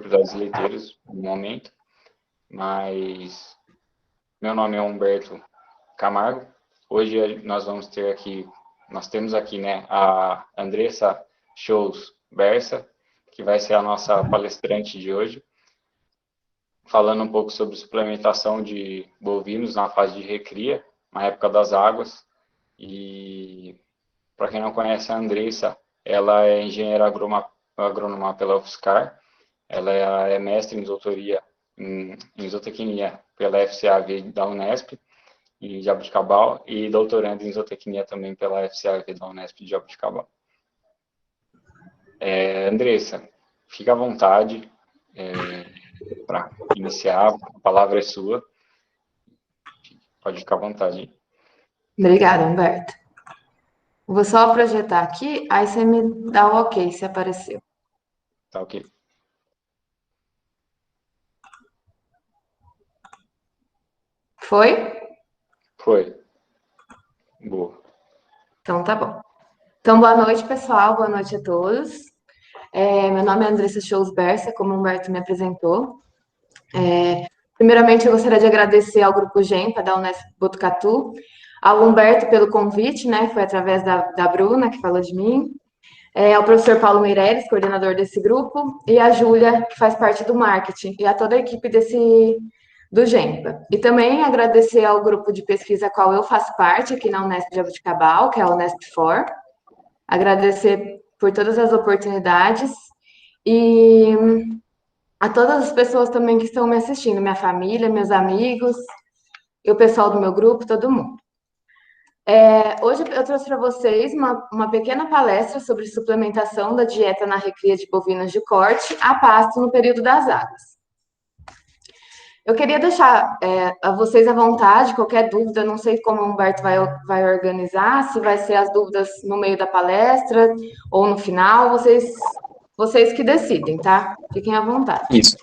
propriedades leiteiras no momento, mas meu nome é Humberto Camargo. Hoje nós temos aqui, né, a Andressa Shows Bersa, que vai ser a nossa palestrante de hoje, falando um pouco sobre suplementação de bovinos na fase de recria, na época das águas. E para quem não conhece a Andressa, ela é engenheira agrônoma pela UFSCar, ela é mestre em doutoria em zootecnia pela FCAV da Unesp, em Jaboticabal, e doutorando em zootecnia também pela FCAV da Unesp de Jaboticabal. Andressa, fica à vontade para iniciar, a palavra é sua. Pode ficar à vontade. Obrigada, Humberto. Vou só projetar aqui, aí você me dá o ok se apareceu. Tá ok. Foi? Foi. Boa. Então tá bom. Então, boa noite, pessoal. Boa noite a todos. Meu nome é Andressa Shows Bersa, como o Humberto me apresentou. Primeiramente, eu gostaria de agradecer ao Grupo GEMPA, da Unesp Botucatu, ao Humberto pelo convite, né? Foi através da Bruna, que falou de mim. Ao professor Paulo Meireles, coordenador desse grupo, e a Júlia, que faz parte do marketing, e a toda a equipe do GEMPA. E também agradecer ao grupo de pesquisa a qual eu faço parte aqui na Unesp de Jaboticabal, que é a Unesp For. Agradecer por todas as oportunidades e a todas as pessoas também que estão me assistindo, minha família, meus amigos, e o pessoal do meu grupo, todo mundo. Hoje eu trouxe para vocês uma pequena palestra sobre suplementação da dieta na recria de bovinos de corte a pasto no período das águas. Eu queria deixar a vocês à vontade, qualquer dúvida, não sei como o Humberto vai organizar, se vai ser as dúvidas no meio da palestra ou no final, vocês que decidem, tá? Fiquem à vontade. Isso.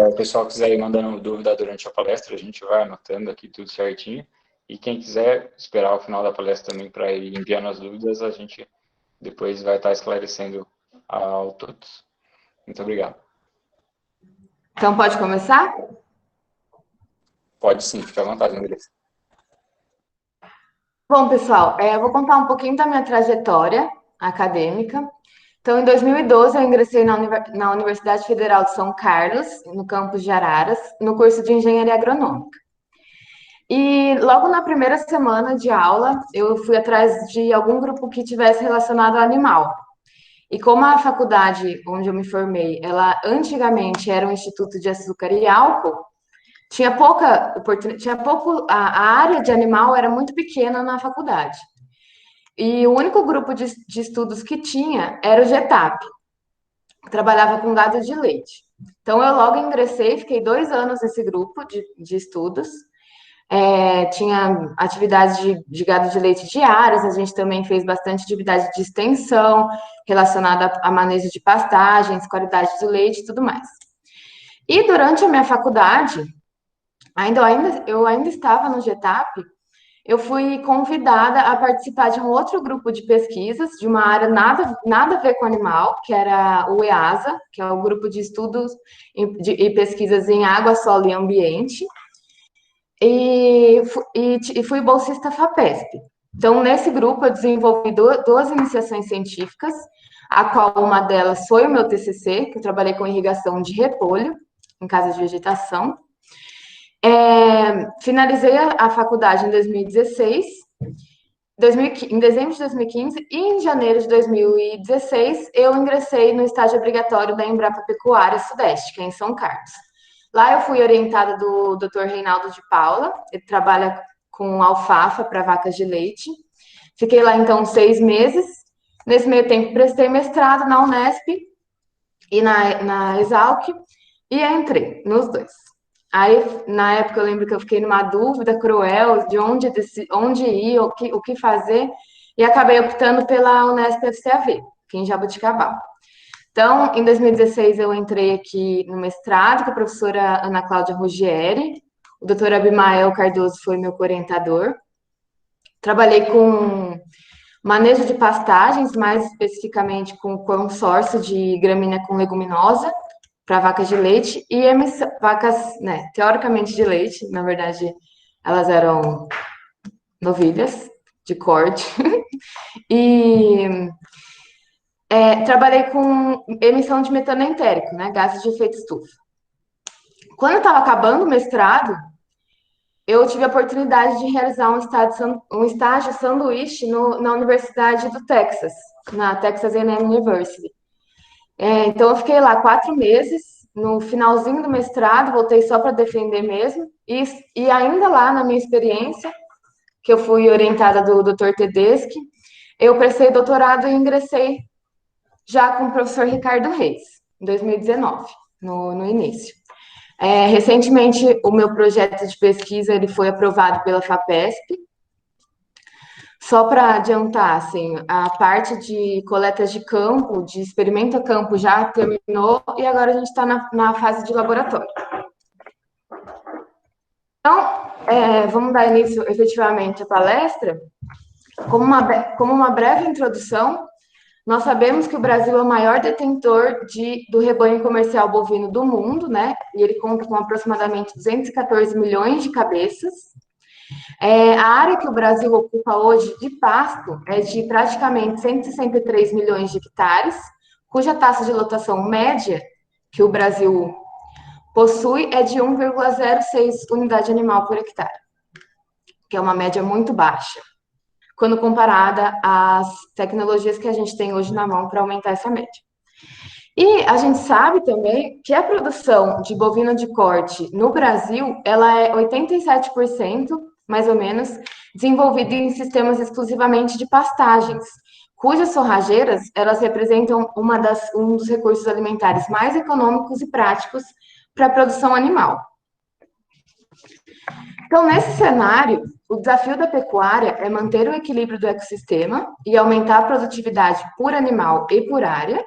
O pessoal quiser ir mandando dúvida durante a palestra, a gente vai anotando aqui tudo certinho. E quem quiser esperar o final da palestra também para ir enviando as dúvidas, a gente depois vai estar esclarecendo a todos. Muito obrigado. Então, pode começar? Pode sim, fica à vontade, Andressa. Bom, pessoal, eu vou contar um pouquinho da minha trajetória acadêmica. Então, em 2012, eu ingressei na Universidade Federal de São Carlos, no campus de Araras, no curso de Engenharia Agronômica. E logo na primeira semana de aula, eu fui atrás de algum grupo que tivesse relacionado ao animal. E como a faculdade onde eu me formei, ela antigamente era um instituto de açúcar e álcool, tinha pouca oportunidade, a área de animal era muito pequena na faculdade. E o único grupo de estudos que tinha era o GETAP, que trabalhava com gado de leite. Então, eu logo ingressei, fiquei 2 anos nesse grupo de estudos. Tinha atividades de gado de leite diárias, a gente também fez bastante atividade de extensão relacionada a manejo de pastagens, qualidade do leite e tudo mais. E durante a minha faculdade, eu ainda estava no GETAP, eu fui convidada a participar de um outro grupo de pesquisas, de uma área nada a ver com animal, que era o EASA, que é o Grupo de Estudos e Pesquisas em Água, Solo e Ambiente, e fui bolsista FAPESP. Então, nesse grupo, eu desenvolvi duas iniciações científicas, a qual uma delas foi o meu TCC, que eu trabalhei com irrigação de repolho, em casa de vegetação. Finalizei a faculdade em 2016, em dezembro de 2015, e em janeiro de 2016, eu ingressei no estágio obrigatório da Embrapa Pecuária Sudeste, que é em São Carlos. Lá eu fui orientada do Dr. Reinaldo de Paula, ele trabalha com alfafa para vacas de leite. Fiquei lá, então, 6 meses. Nesse meio tempo, prestei mestrado na Unesp e na Exalc, e entrei nos dois. Aí, na época, eu lembro que eu fiquei numa dúvida cruel de onde ir, o que fazer, e acabei optando pela Unesp FCAV, aqui em Jaboticabal. Então, em 2016, eu entrei aqui no mestrado com a professora Ana Cláudia Ruggieri, o doutor Abimael Cardoso foi meu orientador. Trabalhei com manejo de pastagens, mais especificamente com consórcio de gramínea com leguminosa, para vacas de leite e vacas, né, teoricamente de leite, na verdade, elas eram novilhas de corte. E trabalhei com emissão de metano entérico, né, gases de efeito estufa. Quando eu estava acabando o mestrado, eu tive a oportunidade de realizar um estágio sanduíche na Universidade do Texas, na Texas A&M University. Então, eu fiquei lá 4 meses, no finalzinho do mestrado, voltei só para defender mesmo, e ainda lá, na minha experiência, que eu fui orientada do Dr. Tedeschi, eu prestei doutorado e ingressei já com o professor Ricardo Reis, em 2019, no início. Recentemente, o meu projeto de pesquisa ele foi aprovado pela FAPESP. Só para adiantar, assim, a parte de coletas de campo, de experimento a campo já terminou e agora a gente está na fase de laboratório. Então, vamos dar início efetivamente à palestra. Como uma breve introdução, nós sabemos que o Brasil é o maior detentor do rebanho comercial bovino do mundo, né? E ele conta com aproximadamente 214 milhões de cabeças. A área que o Brasil ocupa hoje de pasto é de praticamente 163 milhões de hectares, cuja taxa de lotação média que o Brasil possui é de 1,06 unidade animal por hectare, que é uma média muito baixa, quando comparada às tecnologias que a gente tem hoje na mão para aumentar essa média. E a gente sabe também que a produção de bovino de corte no Brasil, ela é 87%, mais ou menos, desenvolvida em sistemas exclusivamente de pastagens, cujas forrageiras, elas representam um dos recursos alimentares mais econômicos e práticos para a produção animal. Então, nesse cenário, o desafio da pecuária é manter o equilíbrio do ecossistema e aumentar a produtividade por animal e por área,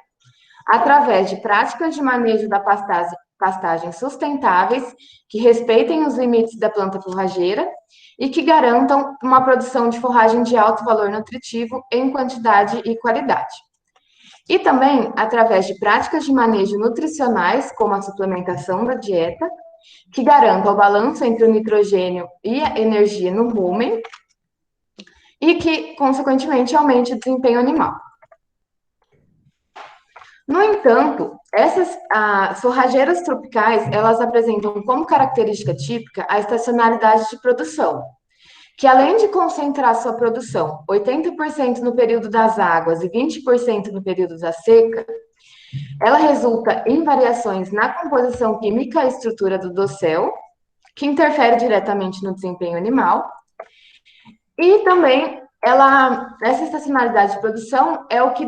através de práticas de manejo da pastagem sustentáveis, que respeitem os limites da planta forrageira e que garantam uma produção de forragem de alto valor nutritivo em quantidade e qualidade. E também através de práticas de manejo nutricionais, como a suplementação da dieta, que garantam o balanço entre o nitrogênio e a energia no rumen e que, consequentemente, aumente o desempenho animal. No entanto, essas forrageiras tropicais, elas apresentam como característica típica a estacionalidade de produção, que além de concentrar sua produção 80% no período das águas e 20% no período da seca, ela resulta em variações na composição química e estrutura do dossel, que interfere diretamente no desempenho animal, e também essa estacionalidade de produção é o que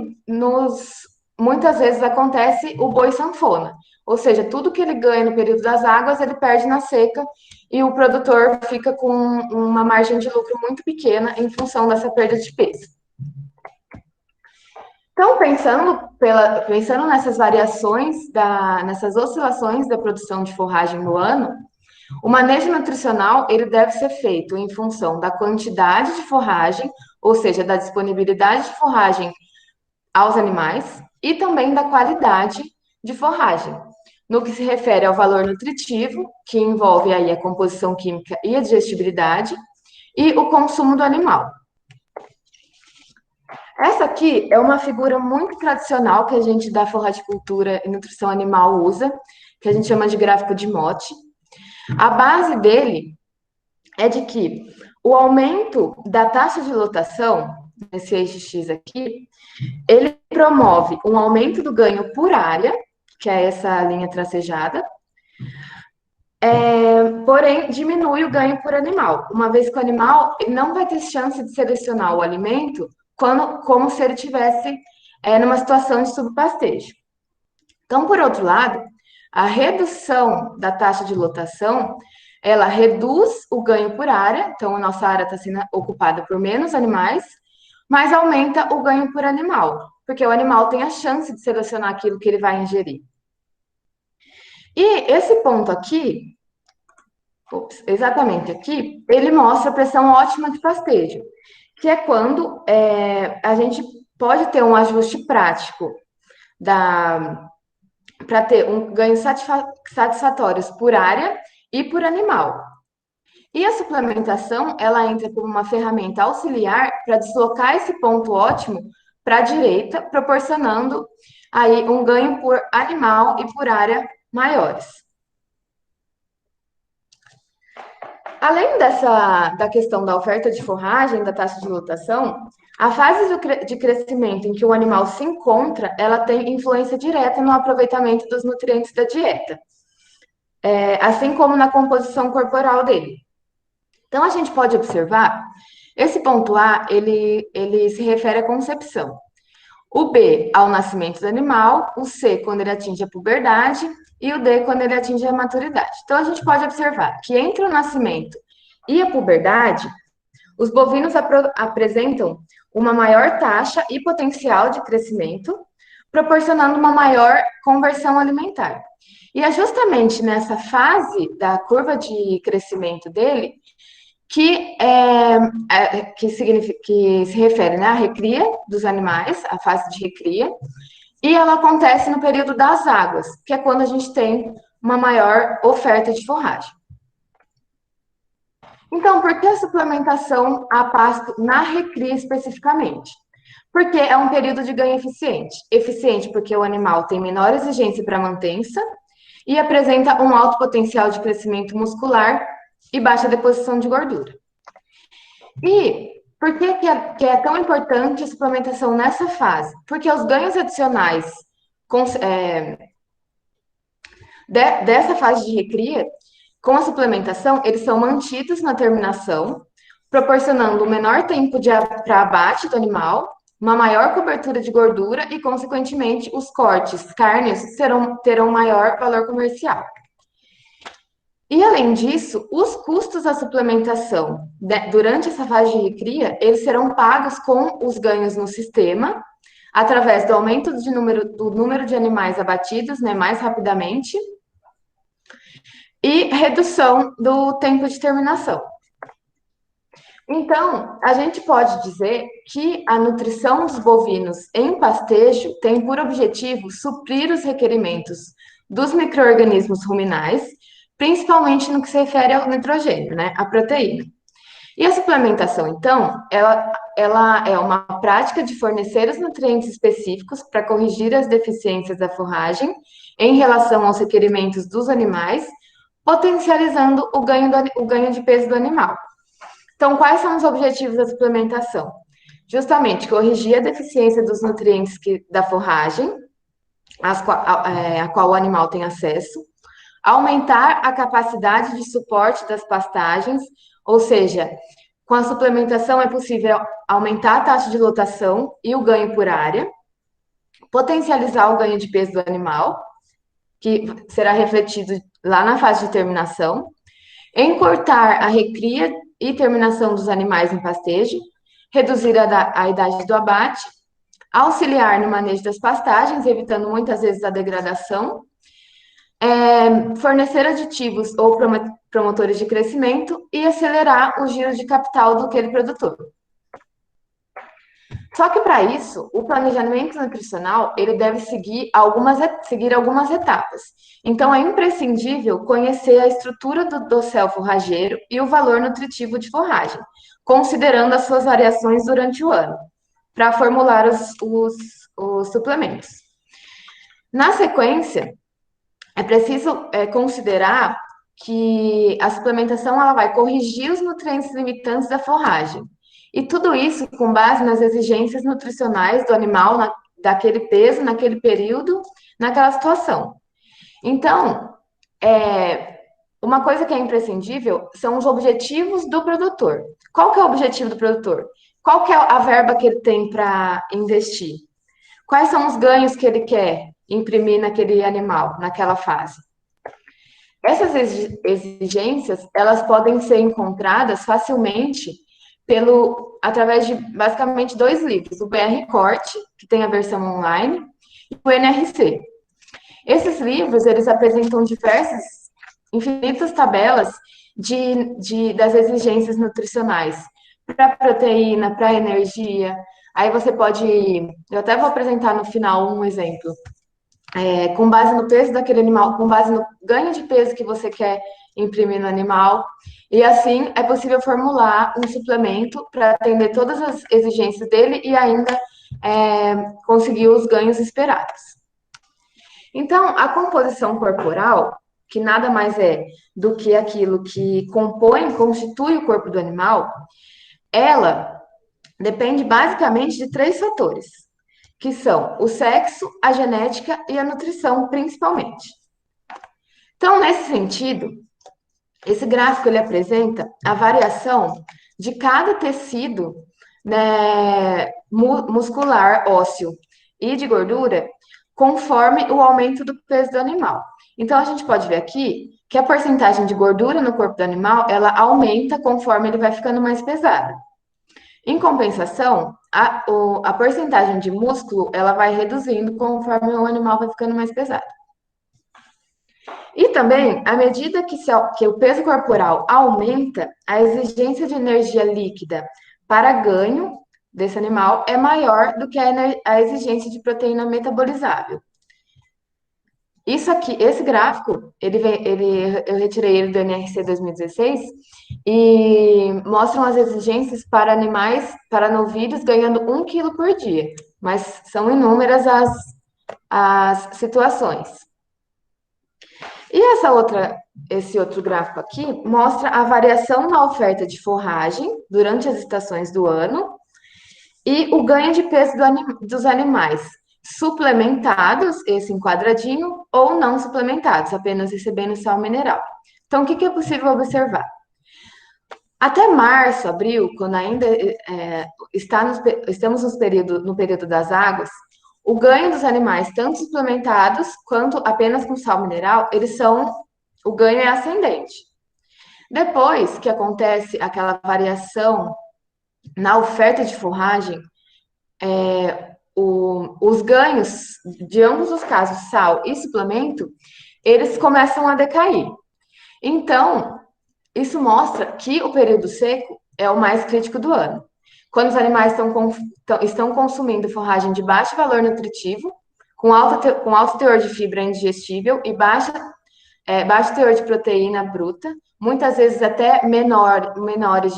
muitas vezes acontece o boi sanfona, ou seja, tudo que ele ganha no período das águas, ele perde na seca e o produtor fica com uma margem de lucro muito pequena em função dessa perda de peso. Então, pensando nessas variações, nessas oscilações da produção de forragem no ano, o manejo nutricional ele deve ser feito em função da quantidade de forragem, ou seja, da disponibilidade de forragem aos animais, e também da qualidade de forragem, no que se refere ao valor nutritivo, que envolve aí a composição química e a digestibilidade, e o consumo do animal. Essa aqui é uma figura muito tradicional que a gente da forragicultura e nutrição animal usa, que a gente chama de gráfico de Motte. A base dele é de que o aumento da taxa de lotação, esse eixo X aqui, ele promove um aumento do ganho por área, que é essa linha tracejada, porém diminui o ganho por animal, uma vez que o animal não vai ter chance de selecionar o alimento como se ele tivesse numa situação de subpastejo. Então, por outro lado, a redução da taxa de lotação, ela reduz o ganho por área, então a nossa área está sendo ocupada por menos animais, mas aumenta o ganho por animal, porque o animal tem a chance de selecionar aquilo que ele vai ingerir. E esse ponto aqui, exatamente aqui, ele mostra a pressão ótima de pastejo, que é quando a gente pode ter um ajuste prático para ter um ganho satisfatórios por área e por animal. E a suplementação, ela entra como uma ferramenta auxiliar para deslocar esse ponto ótimo para a direita, proporcionando aí um ganho por animal e por área maiores. Além da questão da oferta de forragem, da taxa de lotação, a fase de crescimento em que o animal se encontra, ela tem influência direta no aproveitamento dos nutrientes da dieta, assim como na composição corporal dele. Então, a gente pode observar, esse ponto A, ele se refere à concepção. O B, ao nascimento do animal, o C, quando ele atinge a puberdade, e o D, quando ele atinge a maturidade. Então, a gente pode observar que entre o nascimento e a puberdade, os bovinos apresentam uma maior taxa e potencial de crescimento, proporcionando uma maior conversão alimentar. E é justamente nessa fase da curva de crescimento dele que se refere, né, à recria dos animais, a fase de recria, e ela acontece no período das águas, que é quando a gente tem uma maior oferta de forragem. Então, por que a suplementação a pasto na recria especificamente? Porque é um período de ganho eficiente. Eficiente porque o animal tem menor exigência para mantença e apresenta um alto potencial de crescimento muscular e baixa deposição de gordura. E por que é tão importante a suplementação nessa fase? Porque os ganhos adicionais dessa fase de recria, com a suplementação, eles são mantidos na terminação, proporcionando um menor tempo para abate do animal, uma maior cobertura de gordura e, consequentemente, os cortes cárneos terão maior valor comercial. E, além disso, os custos da suplementação durante essa fase de recria, eles serão pagos com os ganhos no sistema, através do aumento do número de animais abatidos, né, mais rapidamente, e redução do tempo de terminação. Então, a gente pode dizer que a nutrição dos bovinos em pastejo tem por objetivo suprir os requerimentos dos micro-organismos ruminais, principalmente no que se refere ao nitrogênio, né, a proteína. E a suplementação, então, ela é uma prática de fornecer os nutrientes específicos para corrigir as deficiências da forragem em relação aos requerimentos dos animais, potencializando o ganho de peso do animal. Então, quais são os objetivos da suplementação? Justamente corrigir a deficiência dos nutrientes da forragem, a qual o animal tem acesso, aumentar a capacidade de suporte das pastagens, ou seja, com a suplementação é possível aumentar a taxa de lotação e o ganho por área, potencializar o ganho de peso do animal, que será refletido lá na fase de terminação, encurtar a recria e terminação dos animais em pastejo, reduzir a idade do abate, auxiliar no manejo das pastagens, evitando muitas vezes a degradação, fornecer aditivos ou promotores de crescimento e acelerar o giro de capital daquele produtor. Só que para isso, o planejamento nutricional ele deve seguir algumas etapas. Então, é imprescindível conhecer a estrutura do dossel forrageiro e o valor nutritivo de forragem, considerando as suas variações durante o ano, para formular os suplementos. Na sequência, é preciso considerar que a suplementação ela vai corrigir os nutrientes limitantes da forragem. E tudo isso com base nas exigências nutricionais do animal, daquele peso, naquele período, naquela situação. Então, uma coisa que é imprescindível são os objetivos do produtor. Qual que é o objetivo do produtor? Qual que é a verba que ele tem para investir? Quais são os ganhos que ele quer imprimir naquele animal, naquela fase? Essas exigências, elas podem ser encontradas facilmente através de, basicamente, 2 livros, o BR Corte, que tem a versão online, e o NRC. Esses livros, eles apresentam infinitas tabelas das exigências nutricionais, para proteína, para energia. Aí você pode, eu até vou apresentar no final um exemplo. com base no peso daquele animal, com base no ganho de peso que você quer imprimir no animal. E assim é possível formular um suplemento para atender todas as exigências dele e ainda conseguir os ganhos esperados. Então, a composição corporal, que nada mais é do que aquilo que compõe, constitui o corpo do animal, ela depende basicamente de 3 fatores, que são o sexo, a genética e a nutrição, principalmente. Então, nesse sentido, esse gráfico ele apresenta a variação de cada tecido, né, muscular, ósseo e de gordura, conforme o aumento do peso do animal. Então, a gente pode ver aqui que a porcentagem de gordura no corpo do animal, ela aumenta conforme ele vai ficando mais pesado. Em compensação, a porcentagem de músculo, ela vai reduzindo conforme o animal vai ficando mais pesado. E também, à medida que o peso corporal aumenta, a exigência de energia líquida para ganho desse animal é maior do que a exigência de proteína metabolizável. Isso aqui, esse gráfico, eu retirei ele do NRC 2016 e mostram as exigências para animais, para novilhos, ganhando 1 quilo por dia. Mas são inúmeras as situações. E esse outro gráfico aqui mostra a variação na oferta de forragem durante as estações do ano e o ganho de peso dos animais suplementados, esse em quadradinho, ou não suplementados, apenas recebendo sal mineral. Então, o que é possível observar? Até março, abril, quando ainda estamos no período das águas, o ganho dos animais, tanto suplementados quanto apenas com sal mineral, o ganho é ascendente. Depois que acontece aquela variação na oferta de forragem, os ganhos de ambos os casos, sal e suplemento, eles começam a decair. Então, isso mostra que o período seco é o mais crítico do ano. Quando os animais estão consumindo forragem de baixo valor nutritivo, com alto teor de fibra indigestível e baixo teor de proteína bruta, muitas vezes até menores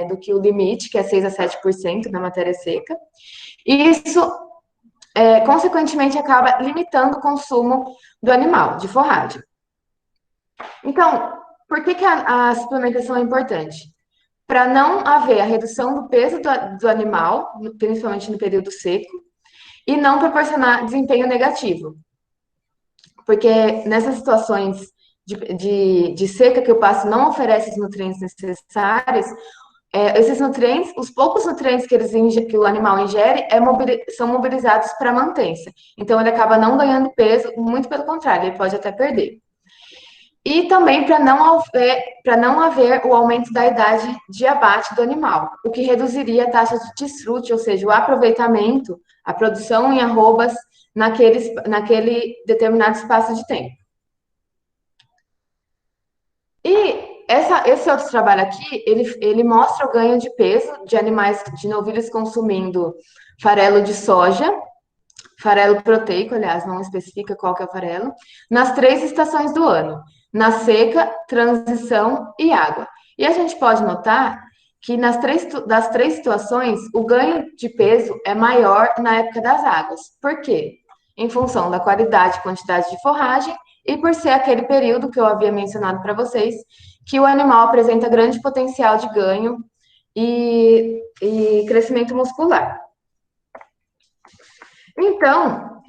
do que o limite, que é 6 a 7% na matéria seca. E isso, consequentemente, acaba limitando o consumo do animal, de forragem. Então, por que a suplementação é importante? Para não haver a redução do peso do animal, principalmente no período seco, e não proporcionar desempenho negativo. Porque nessas situações de seca que o pasto não oferece os nutrientes necessários, esses nutrientes, os poucos nutrientes que o animal ingere, são mobilizados para a mantença. Então, ele acaba não ganhando peso, muito pelo contrário, ele pode até perder. E também para não haver o aumento da idade de abate do animal, o que reduziria a taxa de desfrute, ou seja, o aproveitamento, a produção em arrobas naquele determinado espaço de tempo. E esse outro trabalho aqui, ele mostra o ganho de peso de animais, de novilhos consumindo farelo de soja, farelo proteico, aliás, não especifica qual que é o farelo, nas 3 estações do ano, na seca, transição e água. E a gente pode notar que das 3 situações, o ganho de peso é maior na época das águas. Por quê? Em função da qualidade e quantidade de forragem e por ser aquele período que eu havia mencionado para vocês, que o animal apresenta grande potencial de ganho e crescimento muscular. Então,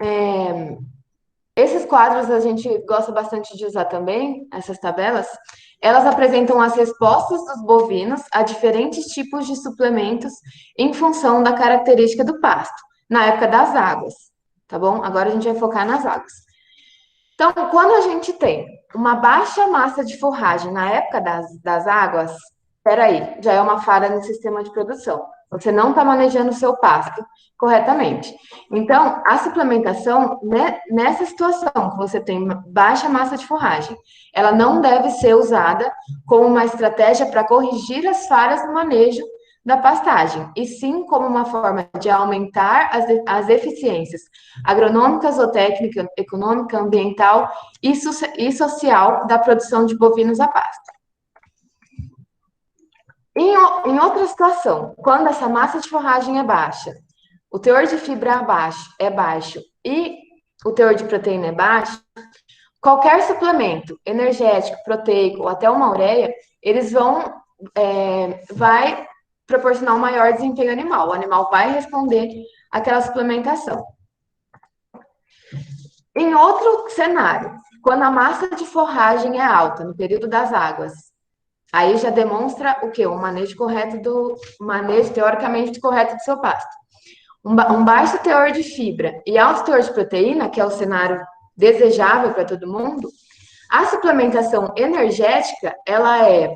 esses quadros a gente gosta bastante de usar também, essas tabelas. Elas apresentam as respostas dos bovinos a diferentes tipos de suplementos em função da característica do pasto, na época das águas, tá bom? Agora a gente vai focar nas águas. Então, quando a gente tem uma baixa massa de forragem na época das águas, peraí, já é uma falha no sistema de produção. Você não está manejando o seu pasto corretamente. Então, a suplementação, né, nessa situação que você tem baixa massa de forragem, ela não deve ser usada como uma estratégia para corrigir as falhas no manejo da pastagem, e sim como uma forma de aumentar as eficiências agronômica, zootécnica, econômica, ambiental e social da produção de bovinos a pasto. Em outra situação, quando essa massa de forragem é baixa, o teor de fibra é baixo e o teor de proteína é baixo, qualquer suplemento energético, proteico ou até uma ureia, eles vai proporcionar um maior desempenho animal. O animal vai responder àquela suplementação. Em outro cenário, quando a massa de forragem é alta no período das águas, aí já demonstra o quê? Um manejo teoricamente correto do seu pasto. Um baixo teor de fibra e alto teor de proteína, que é o cenário desejável para todo mundo, a suplementação energética, ela é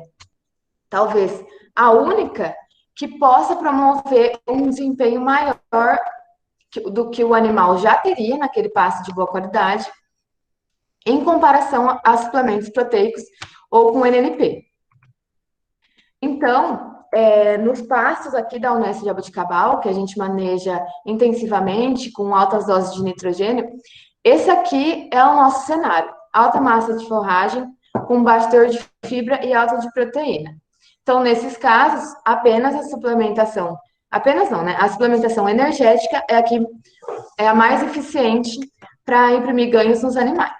talvez a única que possa promover um desempenho maior do que o animal já teria naquele pasto de boa qualidade, em comparação a suplementos proteicos ou com NNP. Então, nos pastos aqui da Unesp de Jaboticabal, que a gente maneja intensivamente, com altas doses de nitrogênio, esse aqui é o nosso cenário. Alta massa de forragem, com baixo teor de fibra e alta de proteína. Então, nesses casos, apenas a suplementação, apenas não, né? A suplementação energética é a mais eficiente para imprimir ganhos nos animais.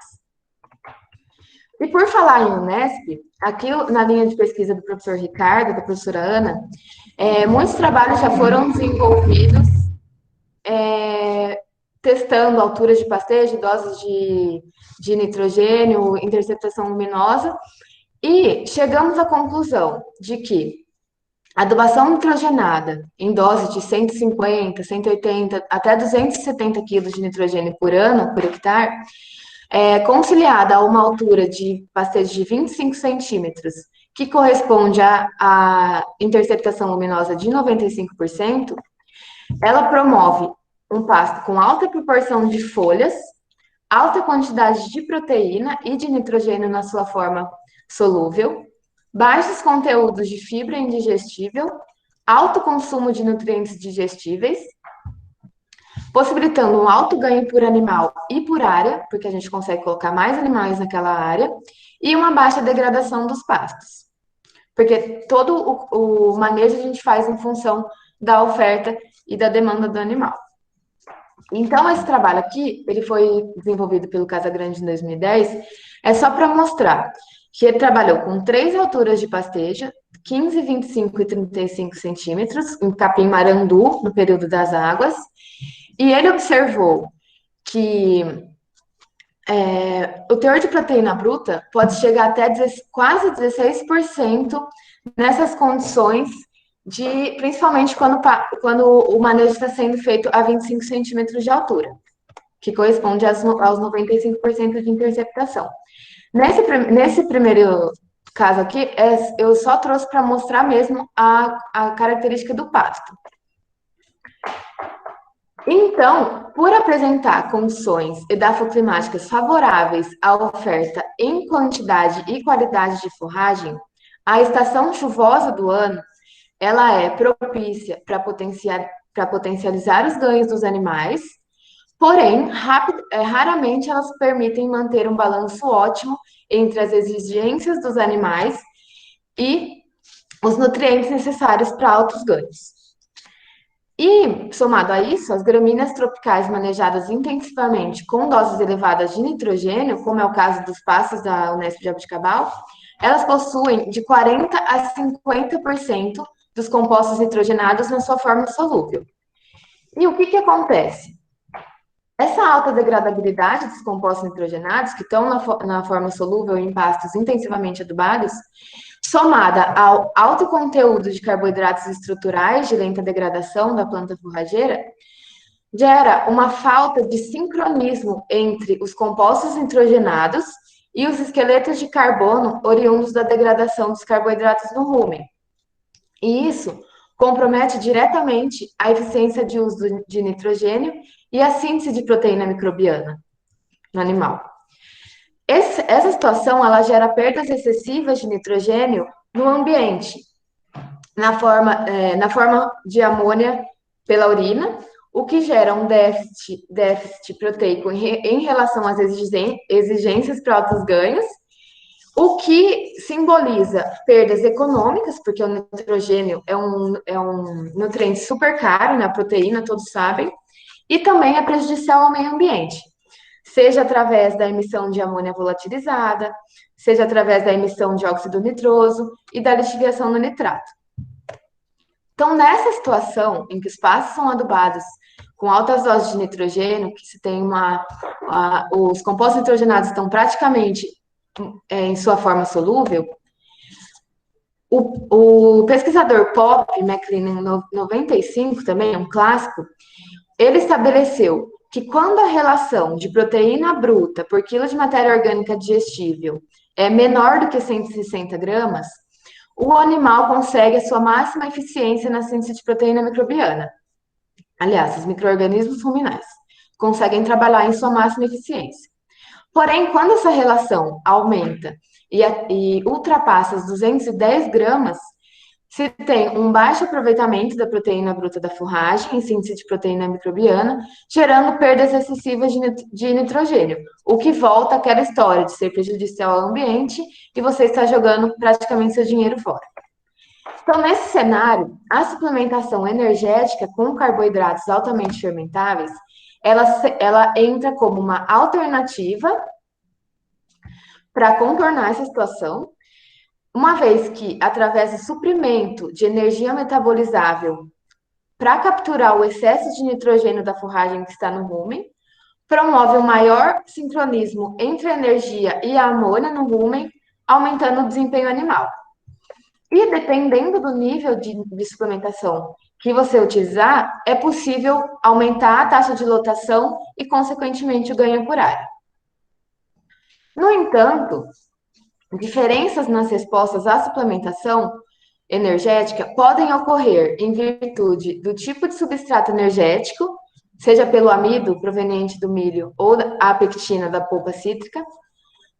E por falar em Unesp, aqui na linha de pesquisa do professor Ricardo, da professora Ana, muitos trabalhos já foram desenvolvidos testando alturas de pastejo, doses de nitrogênio, interceptação luminosa, e chegamos à conclusão de que a adubação nitrogenada em dose de 150, 180, até 270 quilos de nitrogênio por ano, por hectare, conciliada a uma altura de pastejo de 25 centímetros, que corresponde à interceptação luminosa de 95%, ela promove um pasto com alta proporção de folhas, alta quantidade de proteína e de nitrogênio na sua forma solúvel, baixos conteúdos de fibra indigestível, alto consumo de nutrientes digestíveis, possibilitando um alto ganho por animal e por área, porque a gente consegue colocar mais animais naquela área, e uma baixa degradação dos pastos. Porque todo o manejo a gente faz em função da oferta e da demanda do animal. Então, esse trabalho aqui, ele foi desenvolvido pelo Casagrande em 2010, é só para mostrar que ele trabalhou com 3 alturas de pastejo, 15, 25 e 35 centímetros, em capim-marandu, no período das águas, e ele observou que o teor de proteína bruta pode chegar até quase 16% nessas condições, principalmente quando o manejo está sendo feito a 25 centímetros de altura, que corresponde aos 95% de interceptação. Nesse primeiro caso aqui, eu só trouxe para mostrar mesmo a característica do pasto. Então, por apresentar condições edafoclimáticas favoráveis à oferta em quantidade e qualidade de forragem, a estação chuvosa do ano, ela é propícia para potencializar os ganhos dos animais, porém, raramente elas permitem manter um balanço ótimo entre as exigências dos animais e os nutrientes necessários para altos ganhos. E, somado a isso, as gramíneas tropicais manejadas intensivamente com doses elevadas de nitrogênio, como é o caso dos pastos da Unesp de Jaboticabal, elas possuem de 40% a 50% dos compostos nitrogenados na sua forma solúvel. E o que acontece? Essa alta degradabilidade dos compostos nitrogenados, que estão na forma solúvel em pastos intensivamente adubados, somada ao alto conteúdo de carboidratos estruturais de lenta degradação da planta forrageira, gera uma falta de sincronismo entre os compostos nitrogenados e os esqueletos de carbono oriundos da degradação dos carboidratos no rumen. E isso compromete diretamente a eficiência de uso de nitrogênio e a síntese de proteína microbiana no animal. Essa situação ela gera perdas excessivas de nitrogênio no ambiente. na forma de amônia pela urina, o que gera um déficit proteico em relação às exigências para altos ganhos, o que simboliza perdas econômicas, porque o nitrogênio é um nutriente super caro na proteína, todos sabem, e também é prejudicial ao meio ambiente, seja através da emissão de amônia volatilizada, seja através da emissão de óxido nitroso e da lixiviação no nitrato. Então, nessa situação em que os pastos são adubados com altas doses de nitrogênio, que se tem os compostos nitrogenados estão praticamente em sua forma solúvel, o pesquisador Pop, McLennan, em 95, também um clássico, ele estabeleceu que quando a relação de proteína bruta por quilo de matéria orgânica digestível é menor do que 160 gramas, o animal consegue a sua máxima eficiência na síntese de proteína microbiana. Aliás, os micro-organismos ruminais conseguem trabalhar em sua máxima eficiência. Porém, quando essa relação aumenta e ultrapassa os 210 gramas, se tem um baixo aproveitamento da proteína bruta da forragem em síntese de proteína microbiana, gerando perdas excessivas de nitrogênio, o que volta àquela história de ser prejudicial ao ambiente e você está jogando praticamente seu dinheiro fora. Então, nesse cenário, a suplementação energética com carboidratos altamente fermentáveis, ela entra como uma alternativa para contornar essa situação, uma vez que, através do suprimento de energia metabolizável para capturar o excesso de nitrogênio da forragem que está no rumen, promove um maior sincronismo entre a energia e a amônia no rumen, aumentando o desempenho animal. E dependendo do nível de suplementação que você utilizar, é possível aumentar a taxa de lotação e, consequentemente, o ganho por área. No entanto, diferenças nas respostas à suplementação energética podem ocorrer em virtude do tipo de substrato energético, seja pelo amido proveniente do milho ou a pectina da polpa cítrica,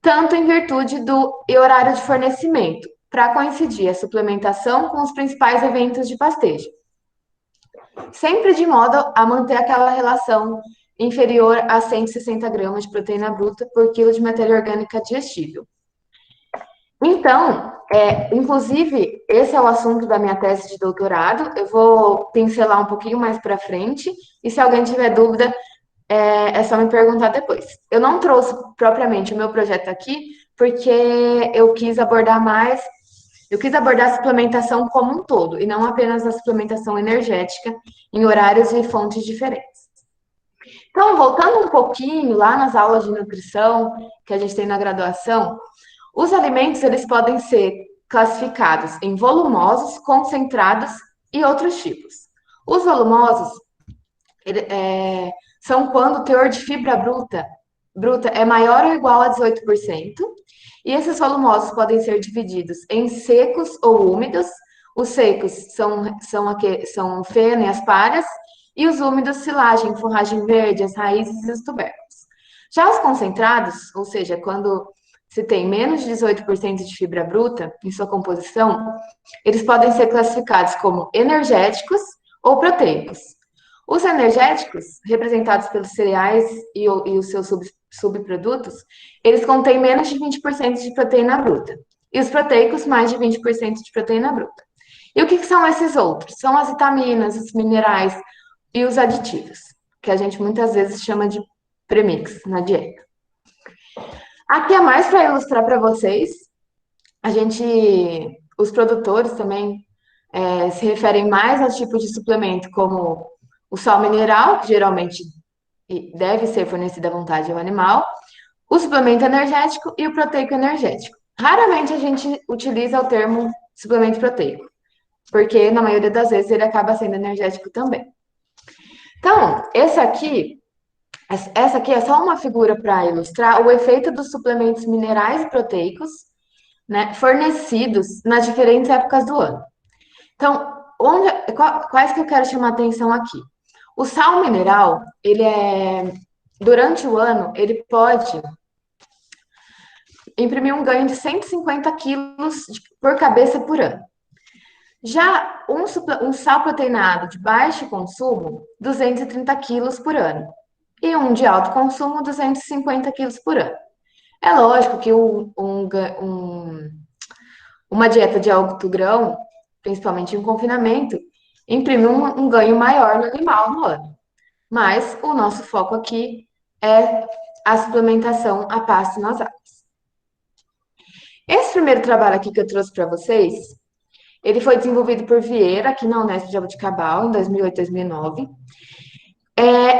tanto em virtude do horário de fornecimento, para coincidir a suplementação com os principais eventos de pastejo. Sempre de modo a manter aquela relação inferior a 160 gramas de proteína bruta por quilo de matéria orgânica digestível. Então, inclusive, esse é o assunto da minha tese de doutorado. Eu vou pincelar um pouquinho mais para frente, e se alguém tiver dúvida, é só me perguntar depois. Eu não trouxe propriamente o meu projeto aqui, porque eu quis abordar a suplementação como um todo, e não apenas a suplementação energética em horários e fontes diferentes. Então, voltando um pouquinho lá nas aulas de nutrição que a gente tem na graduação, os alimentos, eles podem ser classificados em volumosos, concentrados e outros tipos. Os volumosos são quando o teor de fibra bruta é maior ou igual a 18%, e esses volumosos podem ser divididos em secos ou úmidos. Os secos são o feno e as palhas, e os úmidos, silagem, forragem verde, as raízes e os tubérculos. Já os concentrados, ou seja, quando se tem menos de 18% de fibra bruta em sua composição, eles podem ser classificados como energéticos ou proteicos. Os energéticos, representados pelos cereais e os seus subprodutos, eles contêm menos de 20% de proteína bruta. E os proteicos, mais de 20% de proteína bruta. E o que são esses outros? São as vitaminas, os minerais e os aditivos, que a gente muitas vezes chama de premix na dieta. Aqui é mais para ilustrar para vocês. Os produtores também se referem mais aos tipos de suplemento, como o sal mineral, que geralmente deve ser fornecido à vontade ao animal, o suplemento energético e o proteico energético. Raramente a gente utiliza o termo suplemento proteico, porque na maioria das vezes ele acaba sendo energético também. Então, essa aqui é só uma figura para ilustrar o efeito dos suplementos minerais e proteicos, né, fornecidos nas diferentes épocas do ano. Então, quais que eu quero chamar a atenção aqui? O sal mineral, durante o ano, ele pode imprimir um ganho de 150 quilos por cabeça por ano. Já um sal proteinado de baixo consumo, 230 quilos por ano. E um de alto consumo, 250 quilos por ano. É lógico que uma dieta de alto grão, principalmente em confinamento, imprime um ganho maior no animal no ano. Mas o nosso foco aqui é a suplementação a pasto nas águas. Esse primeiro trabalho aqui que eu trouxe para vocês, ele foi desenvolvido por Vieira, aqui na Unesp de Jaboticabal, em 2008 2009.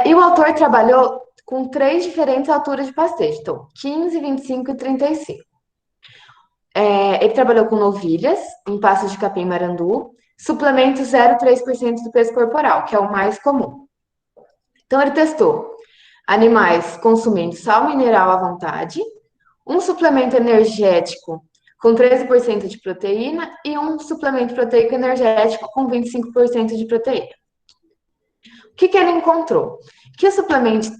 E o autor trabalhou com 3 diferentes alturas de pastejo, então 15, 25 e 35. Ele trabalhou com novilhas, em pastos de capim marandu, suplemento 0,3% do peso corporal, que é o mais comum. Então, ele testou animais consumindo sal mineral à vontade, um suplemento energético com 13% de proteína e um suplemento proteico energético com 25% de proteína. O que ele encontrou? Que o suplemento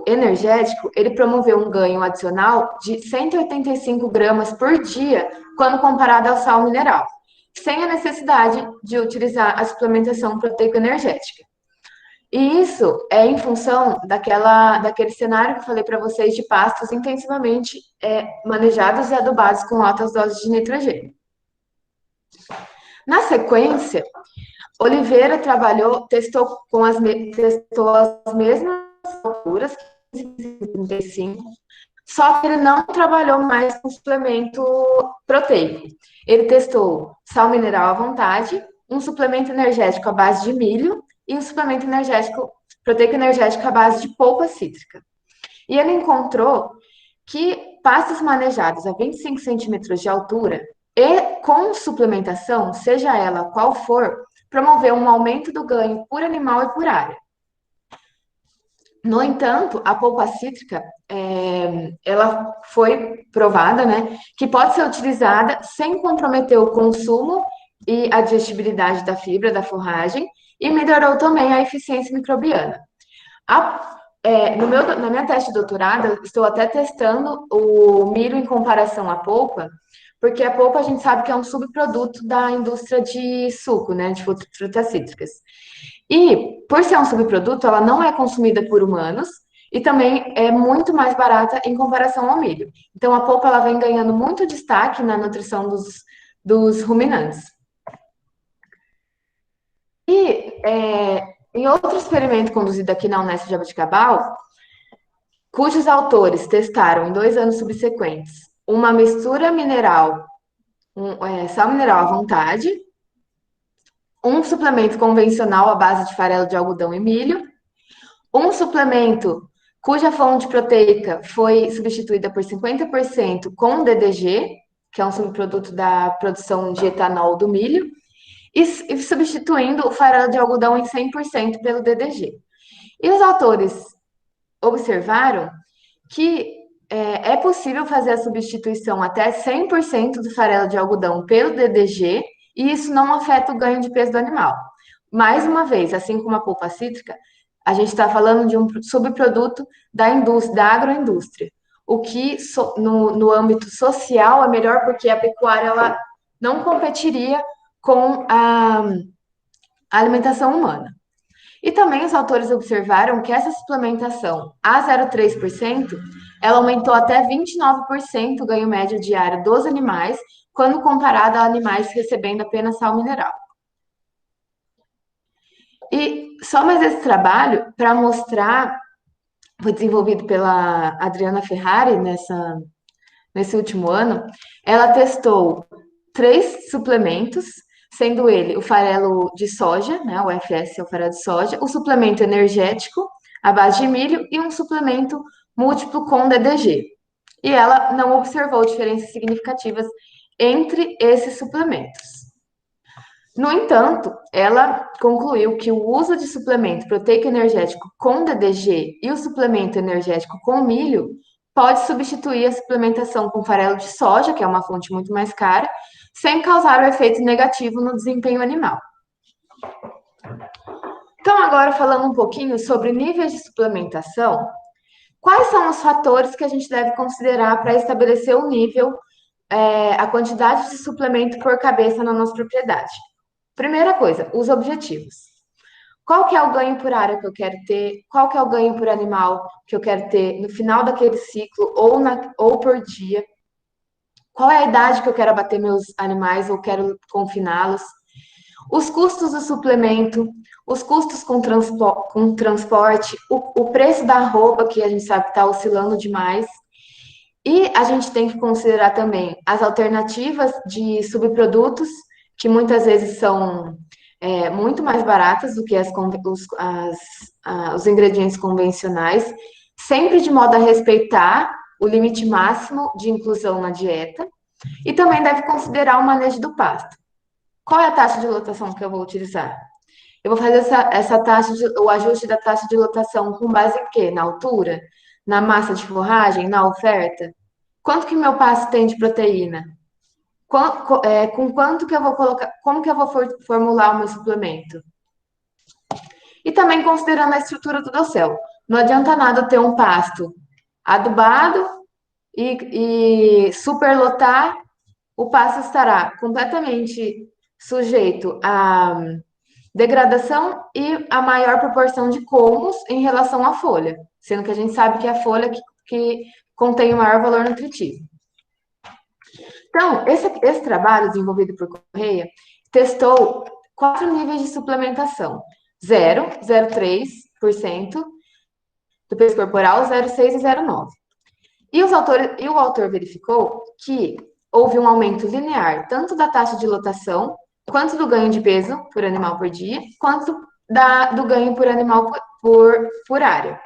energético, ele promoveu um ganho adicional de 185 gramas por dia quando comparado ao sal mineral, sem a necessidade de utilizar a suplementação proteico-energética. E isso é em função daquele cenário que eu falei para vocês de pastos intensivamente manejados e adubados com altas doses de nitrogênio. Na sequência, Oliveira testou as mesmas alturas, 35, só que ele não trabalhou mais com suplemento proteico. Ele testou sal mineral à vontade, um suplemento energético à base de milho e um suplemento proteico energético à base de polpa cítrica. E ele encontrou que pastos manejados a 25 centímetros de altura e com suplementação, seja ela qual for, promoveu um aumento do ganho por animal e por área. No entanto, a polpa cítrica, ela foi provada, né, que pode ser utilizada sem comprometer o consumo e a digestibilidade da fibra da forragem e melhorou também a eficiência microbiana. Na minha tese de doutorado, estou até testando o milho em comparação à polpa, porque a polpa a gente sabe que é um subproduto da indústria de suco, né, de frutas cítricas. E, por ser um subproduto, ela não é consumida por humanos e também é muito mais barata em comparação ao milho. Então, a polpa ela vem ganhando muito destaque na nutrição dos ruminantes. E, em outro experimento conduzido aqui na Unesp de Jaboticabal, cujos autores testaram em 2 anos subsequentes uma mistura mineral, sal mineral à vontade, um suplemento convencional à base de farelo de algodão e milho, um suplemento cuja fonte proteica foi substituída por 50% com DDG, que é um subproduto da produção de etanol do milho, e substituindo o farelo de algodão em 100% pelo DDG. E os autores observaram que é possível fazer a substituição até 100% do farelo de algodão pelo DDG e isso não afeta o ganho de peso do animal. Mais uma vez, assim como a polpa cítrica, a gente está falando de um subproduto da indústria, da agroindústria. O que no âmbito social é melhor porque a pecuária ela não competiria com a alimentação humana. E também os autores observaram que essa suplementação a 0,3%, ela aumentou até 29% o ganho médio diário dos animais, quando comparado a animais recebendo apenas sal mineral. E só mais esse trabalho, para mostrar, foi desenvolvido pela Adriana Ferrari nesse último ano, ela testou 3 suplementos, sendo ele o farelo de soja, né, o FS é o farelo de soja, o suplemento energético à base de milho e um suplemento múltiplo com DDG. E ela não observou diferenças significativas entre esses suplementos. No entanto, ela concluiu que o uso de suplemento proteico energético com DDG e o suplemento energético com milho pode substituir a suplementação com farelo de soja, que é uma fonte muito mais cara, sem causar o efeito negativo no desempenho animal. Então, agora falando um pouquinho sobre níveis de suplementação, quais são os fatores que a gente deve considerar para estabelecer o nível, a quantidade de suplemento por cabeça na nossa propriedade? Primeira coisa, os objetivos. Qual que é o ganho por área que eu quero ter? Qual que é o ganho por animal que eu quero ter no final daquele ciclo ou por dia? Qual é a idade que eu quero abater meus animais ou quero confiná-los? Os custos do suplemento, os custos com transporte, o preço da roupa, que a gente sabe que está oscilando demais. E a gente tem que considerar também as alternativas de subprodutos, que muitas vezes são muito mais baratas do que os ingredientes convencionais, sempre de modo a respeitar o limite máximo de inclusão na dieta, e também deve considerar o manejo do pasto. Qual é a taxa de lotação que eu vou utilizar? Eu vou fazer o ajuste da taxa de lotação com base em quê? Na altura? Na massa de forragem? Na oferta? Quanto que meu pasto tem de proteína? Com quanto que eu vou colocar? Como que eu vou formular o meu suplemento? E também considerando a estrutura do dossel. Não adianta nada ter um pasto adubado e superlotar, o pasto estará completamente sujeito a degradação e a maior proporção de colmos em relação à folha, sendo que a gente sabe que é a folha que contém o maior valor nutritivo. Então, esse trabalho desenvolvido por Correia testou 4 níveis de suplementação: 0, 0,3% do peso corporal, 0,6 e 0,9. E o autor verificou que houve um aumento linear tanto da taxa de lotação, quanto do ganho de peso por animal por dia, quanto do ganho por animal por área,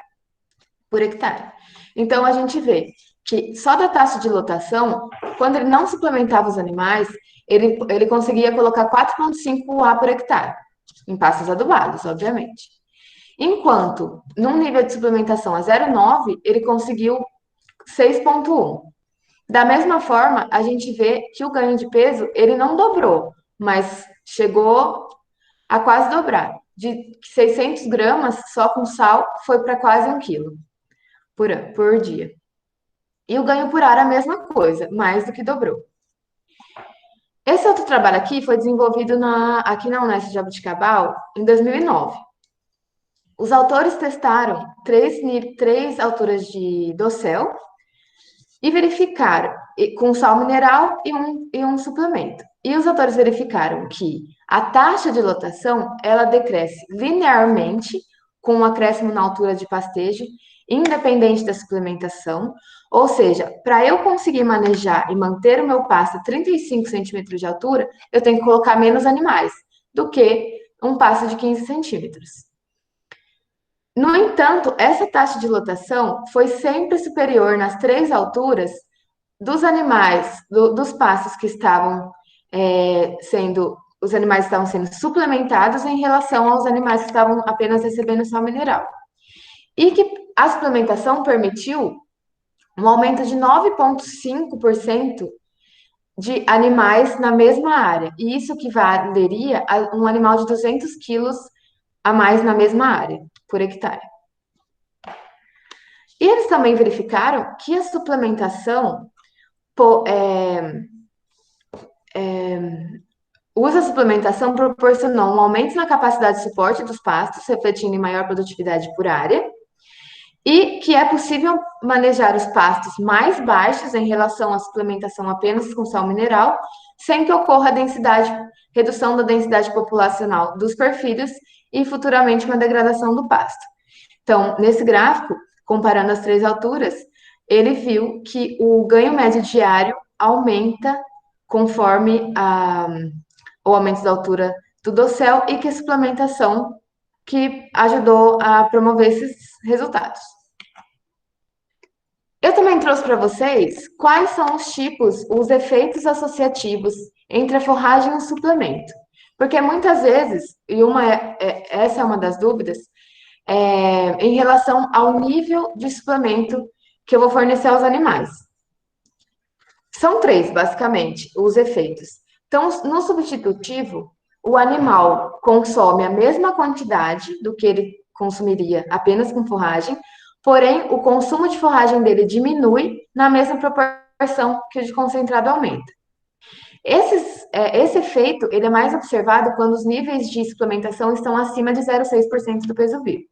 por hectare. Então, a gente vê que só da taxa de lotação, quando ele não suplementava os animais, ele conseguia colocar 4,5 A por hectare, em pastos adubados, obviamente. Enquanto, num nível de suplementação a 0,9, ele conseguiu 6,1. Da mesma forma, a gente vê que o ganho de peso, ele não dobrou, mas chegou a quase dobrar. De 600 gramas só com sal, foi para quase 1 quilo por dia. E o ganho por ar a mesma coisa, mais do que dobrou. Esse outro trabalho aqui foi desenvolvido aqui na Unesp de Jaboticabal em 2009. Os autores testaram 3 alturas de dossel e verificaram com sal mineral e um suplemento. E os autores verificaram que a taxa de lotação ela decresce linearmente com um acréscimo na altura de pastejo, independente da suplementação. Ou seja, para eu conseguir manejar e manter o meu pasto a 35 centímetros de altura, eu tenho que colocar menos animais do que um pasto de 15 centímetros. No entanto, essa taxa de lotação foi sempre superior nas 3 alturas dos animais, dos pastos que estavam os animais estavam sendo suplementados em relação aos animais que estavam apenas recebendo sal mineral. E que a suplementação permitiu um aumento de 9,5% de animais na mesma área. E isso equivaleria a um animal de 200 quilos a mais na mesma área, por hectare. E eles também verificaram que a suplementação usa a suplementação proporcionou um aumento na capacidade de suporte dos pastos, refletindo em maior produtividade por área, e que é possível manejar os pastos mais baixos em relação à suplementação apenas com sal mineral, sem que ocorra redução da densidade populacional dos perfilhos e futuramente uma degradação do pasto. Então, nesse gráfico, comparando as 3 alturas, ele viu que o ganho médio diário aumenta conforme o aumento da altura do dossel e que a suplementação que ajudou a promover esses resultados. Eu também trouxe para vocês quais são os efeitos associativos entre a forragem e o suplemento. Porque muitas vezes, essa é uma das dúvidas, em relação ao nível de suplemento que eu vou fornecer aos animais. São 3, basicamente, os efeitos. Então, no substitutivo, o animal consome a mesma quantidade do que ele consumiria apenas com forragem, porém, o consumo de forragem dele diminui na mesma proporção que o de concentrado aumenta. Esse efeito ele é mais observado quando os níveis de suplementação estão acima de 0,6% do peso vivo.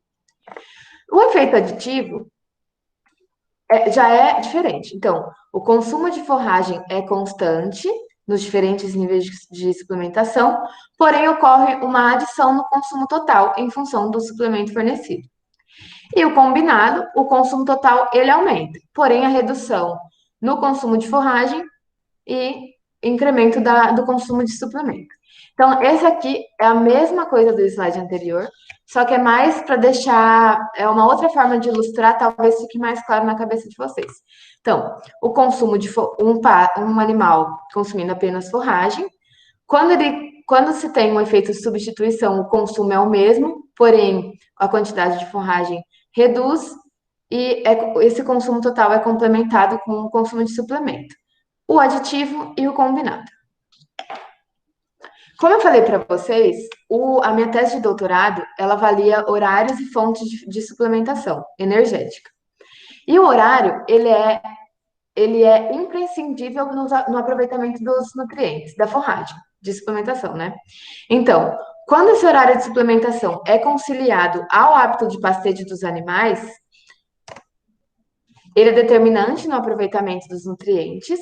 O efeito aditivo já é diferente. Então, o consumo de forragem é constante nos diferentes níveis de suplementação, porém ocorre uma adição no consumo total em função do suplemento fornecido. E o combinado, o consumo total ele aumenta, porém a redução no consumo de forragem e incremento do consumo de suplemento. Então, esse aqui é a mesma coisa do slide anterior, só que é mais para deixar, é uma outra forma de ilustrar, talvez fique mais claro na cabeça de vocês. Então, o consumo de um animal consumindo apenas forragem, quando se tem um efeito de substituição, o consumo é o mesmo, porém a quantidade de forragem reduz e esse consumo total é complementado com o consumo de suplemento, o aditivo e o combinado. Como eu falei para vocês, a minha tese de doutorado, ela avalia horários e fontes de suplementação energética. E o horário, ele é imprescindível no aproveitamento dos nutrientes, da forragem, de suplementação, né? Então, quando esse horário de suplementação é conciliado ao hábito de pastejo dos animais, ele é determinante no aproveitamento dos nutrientes,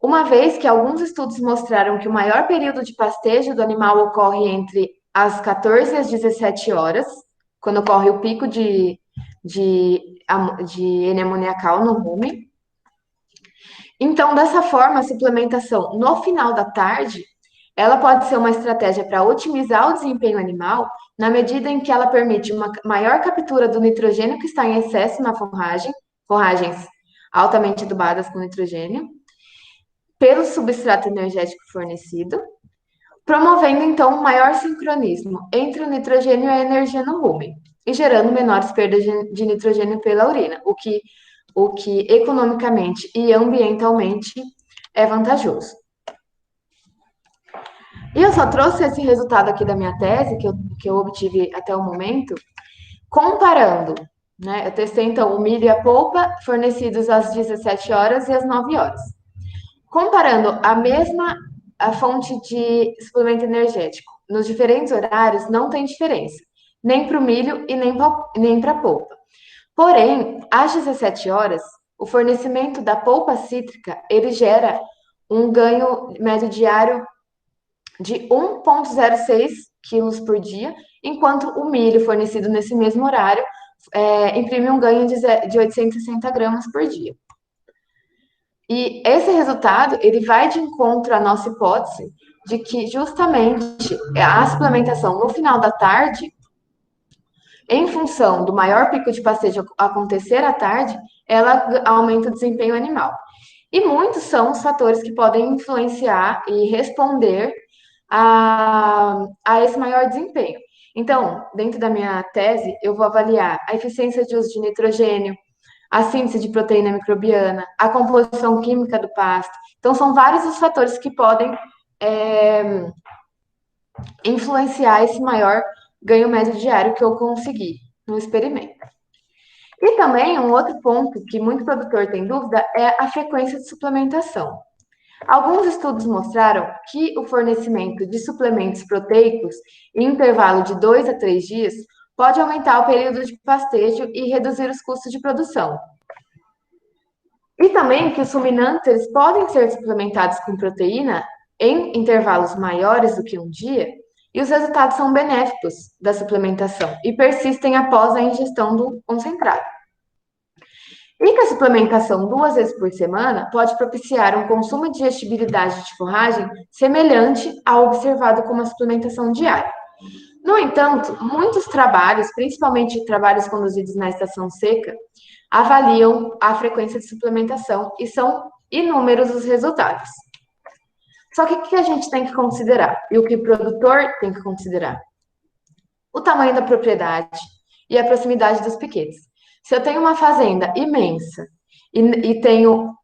uma vez que alguns estudos mostraram que o maior período de pastejo do animal ocorre entre as 14 e as 17 horas, quando ocorre o pico de N amoniacal no rumen. Então, dessa forma, a suplementação no final da tarde, ela pode ser uma estratégia para otimizar o desempenho animal, na medida em que ela permite uma maior captura do nitrogênio que está em excesso na forragens altamente adubadas com nitrogênio, pelo substrato energético fornecido, promovendo então um maior sincronismo entre o nitrogênio e a energia no rumen, e gerando menores perdas de nitrogênio pela urina, o que economicamente e ambientalmente é vantajoso. E eu só trouxe esse resultado aqui da minha tese, que eu obtive até o momento, comparando, né? Eu testei então o milho e a polpa fornecidos às 17 horas e às 9 horas. Comparando a fonte de suplemento energético nos diferentes horários, não tem diferença, nem para o milho e nem para a polpa. Porém, às 17 horas, o fornecimento da polpa cítrica, ele gera um ganho médio diário de 1,06 quilos por dia, enquanto o milho fornecido nesse mesmo horário imprime um ganho de 860 gramas por dia. E esse resultado, ele vai de encontro à nossa hipótese de que justamente a suplementação no final da tarde, em função do maior pico de pastejo acontecer à tarde, ela aumenta o desempenho animal. E muitos são os fatores que podem influenciar e responder a esse maior desempenho. Então, dentro da minha tese, eu vou avaliar a eficiência de uso de nitrogênio, a síntese de proteína microbiana, a composição química do pasto. Então, são vários os fatores que podem influenciar esse maior ganho médio diário que eu consegui no experimento. E também um outro ponto que muito produtor tem dúvida é a frequência de suplementação. Alguns estudos mostraram que o fornecimento de suplementos proteicos em intervalo de 2 a 3 dias pode aumentar o período de pastejo e reduzir os custos de produção. E também que os ruminantes eles podem ser suplementados com proteína em intervalos maiores do que um dia, e os resultados são benéficos da suplementação e persistem após a ingestão do concentrado. E que a suplementação 2 vezes por semana pode propiciar um consumo e digestibilidade de forragem semelhante ao observado com uma suplementação diária. No entanto, muitos trabalhos, principalmente trabalhos conduzidos na estação seca, avaliam a frequência de suplementação e são inúmeros os resultados. Só que o que a gente tem que considerar? E o que o produtor tem que considerar? O tamanho da propriedade e a proximidade dos piquetes. Se eu tenho uma fazenda imensa e tenho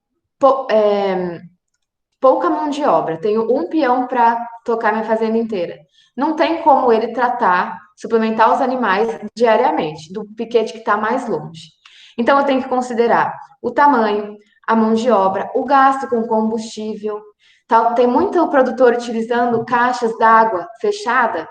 pouca mão de obra, tenho um peão para tocar minha fazenda inteira, não tem como ele suplementar os animais diariamente, do piquete que está mais longe. Então, eu tenho que considerar o tamanho, a mão de obra, o gasto com combustível. Tem muito produtor utilizando caixas d'água fechada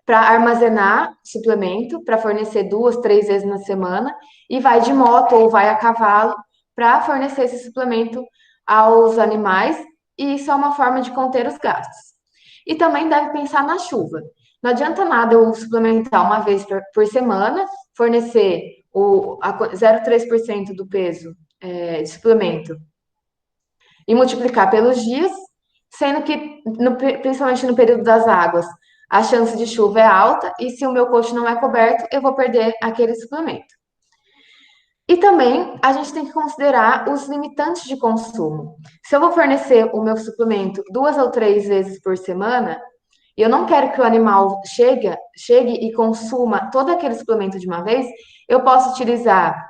para armazenar suplemento, para fornecer 2, 3 vezes na semana, e vai de moto ou vai a cavalo para fornecer esse suplemento aos animais, e isso é uma forma de conter os gastos. E também deve pensar na chuva. Não adianta nada eu suplementar uma vez por semana, fornecer 0,3% do peso de suplemento e multiplicar pelos dias, sendo que, principalmente no período das águas, a chance de chuva é alta e se o meu coxo não é coberto, eu vou perder aquele suplemento. E também a gente tem que considerar os limitantes de consumo. Se eu vou fornecer o meu suplemento 2 ou 3 vezes por semana, e eu não quero que o animal chegue e consuma todo aquele suplemento de uma vez, eu posso utilizar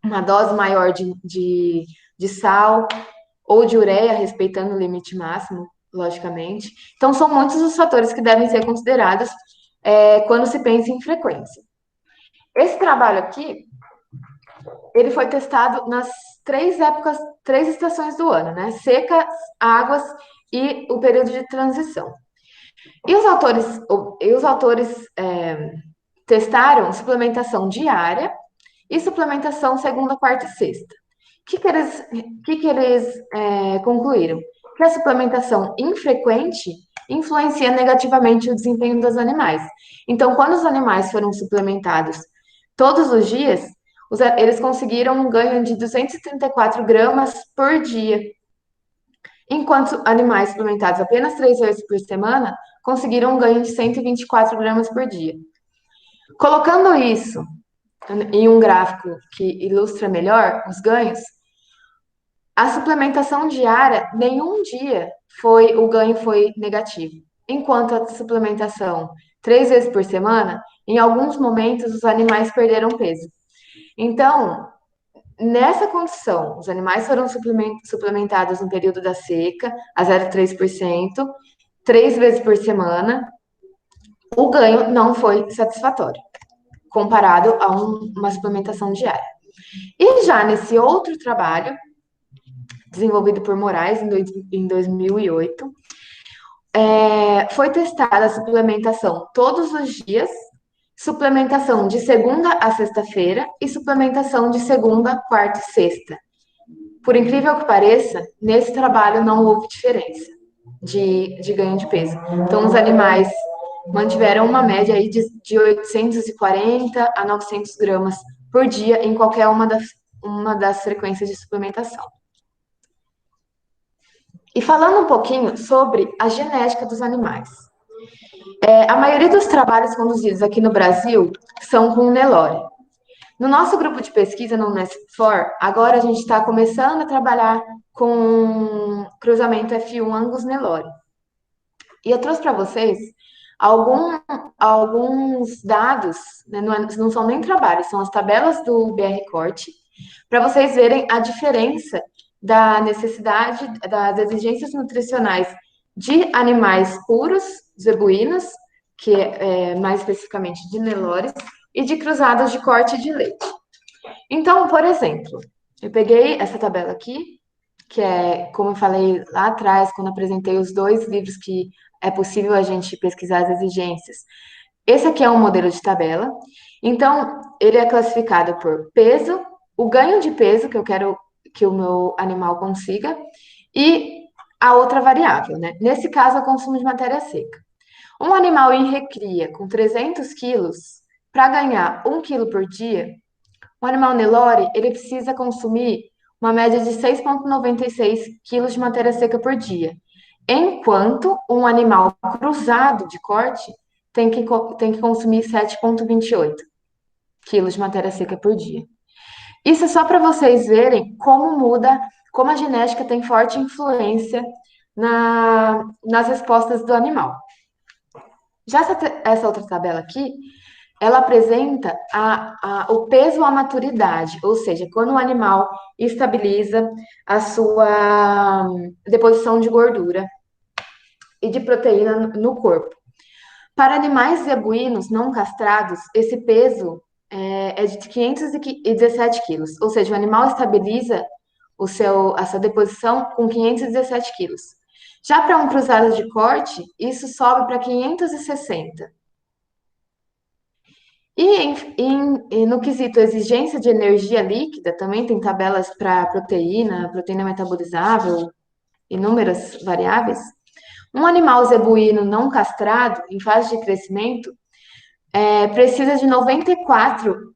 uma dose maior de sal ou de ureia, respeitando o limite máximo, logicamente. Então, são muitos os fatores que devem ser considerados quando se pensa em frequência. Esse trabalho aqui, ele foi testado nas 3 estações do ano, né? Seca, águas e o período de transição. E os autores testaram suplementação diária e suplementação segunda, quarta e sexta. O que eles concluíram? Que a suplementação infrequente influencia negativamente o desempenho dos animais. Então, quando os animais foram suplementados todos os dias, eles conseguiram um ganho de 234 gramas por dia, enquanto animais suplementados apenas 3 vezes por semana conseguiram um ganho de 124 gramas por dia. Colocando isso em um gráfico que ilustra melhor os ganhos, a suplementação diária, nenhum dia o ganho foi negativo, enquanto a suplementação 3 vezes por semana, em alguns momentos os animais perderam peso. Então, nessa condição, os animais foram suplementados no período da seca, a 0,3%, 3 vezes por semana, o ganho não foi satisfatório, comparado a uma suplementação diária. E já nesse outro trabalho, desenvolvido por Moraes em 2008, foi testada a suplementação todos os dias, suplementação de segunda a sexta-feira e suplementação de segunda, quarta e sexta. Por incrível que pareça, nesse trabalho não houve diferença de ganho de peso. Então, os animais mantiveram uma média aí de 840 a 900 gramas por dia em qualquer uma das frequências de suplementação. E falando um pouquinho sobre a genética dos animais. A maioria dos trabalhos conduzidos aqui no Brasil são com Nelore. No nosso grupo de pesquisa no NESP4, agora a gente está começando a trabalhar com cruzamento F1 Angus Nelore. E eu trouxe para vocês alguns dados, né, não são nem trabalhos, são as tabelas do BR Corte, para vocês verem a diferença da necessidade, das exigências nutricionais de animais puros, zebuínos, que mais especificamente de Nelores, e de cruzados de corte de leite. Então, por exemplo, eu peguei essa tabela aqui, que é, como eu falei lá atrás, quando apresentei os 2 livros que é possível a gente pesquisar as exigências. Esse aqui é um modelo de tabela. Então, ele é classificado por peso, o ganho de peso que eu quero que o meu animal consiga, e a outra variável, né? Nesse caso, é o consumo de matéria seca. Um animal em recria com 300 quilos, para ganhar 1 quilo por dia, o animal Nelore, ele precisa consumir uma média de 6,96 quilos de matéria seca por dia, enquanto um animal cruzado de corte tem que consumir 7,28 quilos de matéria seca por dia. Isso é só para vocês verem como muda, como a genética tem forte influência nas respostas do animal. Já essa outra tabela aqui, ela apresenta o peso à maturidade, ou seja, quando o animal estabiliza a sua deposição de gordura e de proteína no corpo. Para animais zebuínos não castrados, esse peso é de 517 quilos, ou seja, o animal estabiliza a sua deposição com 517 quilos. Já para um cruzado de corte, isso sobe para 560. E no quesito exigência de energia líquida, também tem tabelas para proteína metabolizável, inúmeras variáveis. Um animal zebuíno não castrado, em fase de crescimento, precisa de 94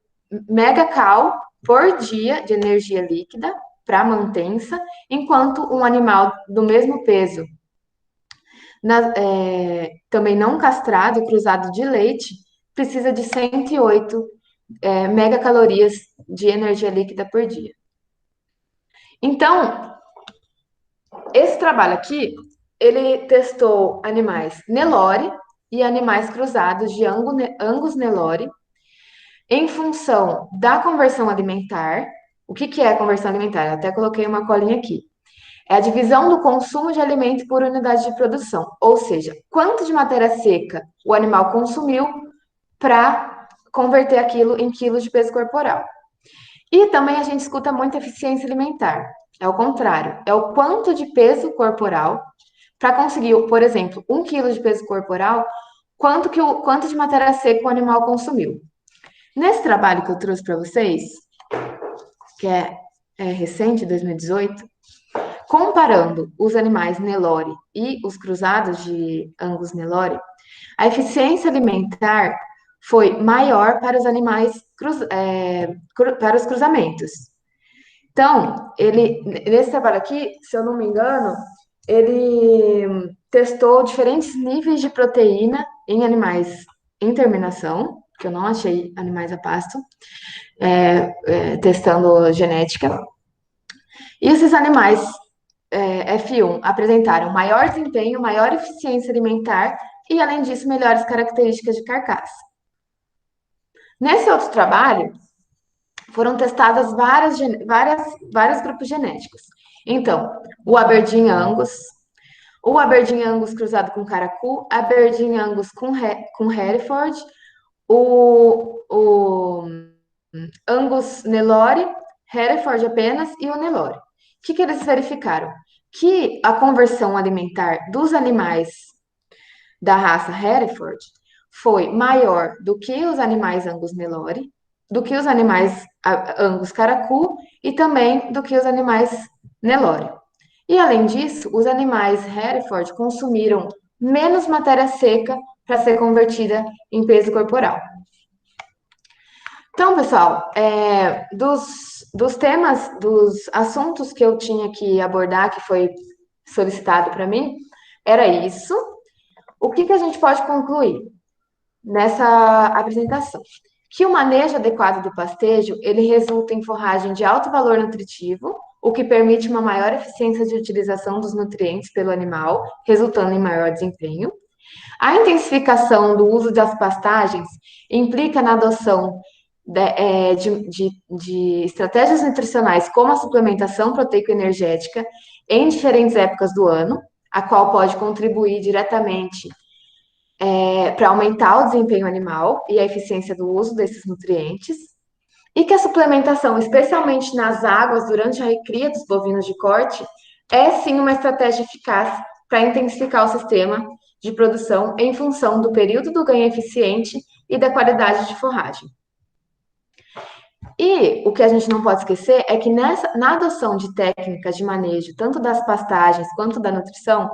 megacal por dia de energia líquida para mantença, enquanto um animal do mesmo peso, também não castrado, cruzado de leite, precisa de 108 megacalorias de energia líquida por dia. Então, esse trabalho aqui, ele testou animais Nelore e animais cruzados de Angus Nelore em função da conversão alimentar. O que é a conversão alimentar? Eu até coloquei uma colinha aqui. É a divisão do consumo de alimento por unidade de produção, ou seja, quanto de matéria seca o animal consumiu para converter aquilo em quilos de peso corporal. E também a gente escuta muito eficiência alimentar. É o contrário, é o quanto de peso corporal para conseguir, por exemplo, 1 quilo de peso corporal, quanto de matéria seca o animal consumiu. Nesse trabalho que eu trouxe para vocês, que é recente, 2018, comparando os animais Nelore e os cruzados de Angus Nelore, a eficiência alimentar foi maior para os animais para os cruzamentos. Então, nesse trabalho aqui, se eu não me engano, ele testou diferentes níveis de proteína em animais em terminação, que eu não achei animais a pasto, testando genética. E esses animais F1 apresentaram maior desempenho, maior eficiência alimentar e, além disso, melhores características de carcaça. Nesse outro trabalho, foram testadas vários grupos genéticos. Então, o Aberdeen Angus, o Aberdeen Angus cruzado com Caracu, Aberdeen Angus com Hereford, o Angus Nelore, Hereford apenas e o Nelore. O que eles verificaram? Que a conversão alimentar dos animais da raça Hereford foi maior do que os animais Angus Nelore, do que os animais Angus Caracu e também do que os animais Nelore. E além disso, os animais Hereford consumiram menos matéria seca para ser convertida em peso corporal. Então, pessoal, dos temas, dos assuntos que eu tinha que abordar, que foi solicitado para mim, era isso. O que a gente pode concluir nessa apresentação? Que o manejo adequado do pastejo, ele resulta em forragem de alto valor nutritivo, o que permite uma maior eficiência de utilização dos nutrientes pelo animal, resultando em maior desempenho. A intensificação do uso das pastagens implica na adoção de estratégias nutricionais como a suplementação proteico-energética em diferentes épocas do ano, a qual pode contribuir diretamente para aumentar o desempenho animal e a eficiência do uso desses nutrientes, e que a suplementação, especialmente nas águas durante a recria dos bovinos de corte, é sim uma estratégia eficaz para intensificar o sistema de produção em função do período do ganho eficiente e da qualidade de forragem. E o que a gente não pode esquecer é que na adoção de técnicas de manejo, tanto das pastagens quanto da nutrição,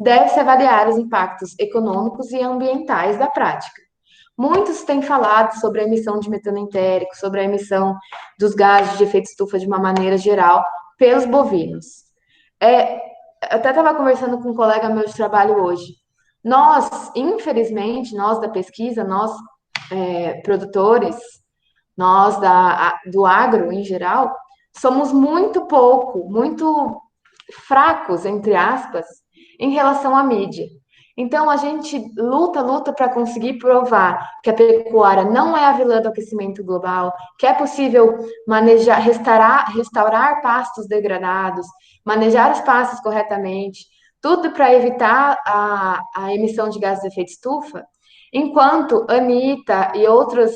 deve-se avaliar os impactos econômicos e ambientais da prática. Muitos têm falado sobre a emissão de metano entérico, sobre a emissão dos gases de efeito estufa de uma maneira geral pelos bovinos. Eu até estava conversando com um colega meu de trabalho hoje. Nós, infelizmente, nós da pesquisa, nós produtores, nós do agro em geral, somos muito fracos, entre aspas, em relação à mídia. Então, a gente luta para conseguir provar que a pecuária não é a vilã do aquecimento global, que é possível restaurar pastos degradados, manejar os pastos corretamente, tudo para evitar a emissão de gases de efeito estufa, enquanto a Anitta e outros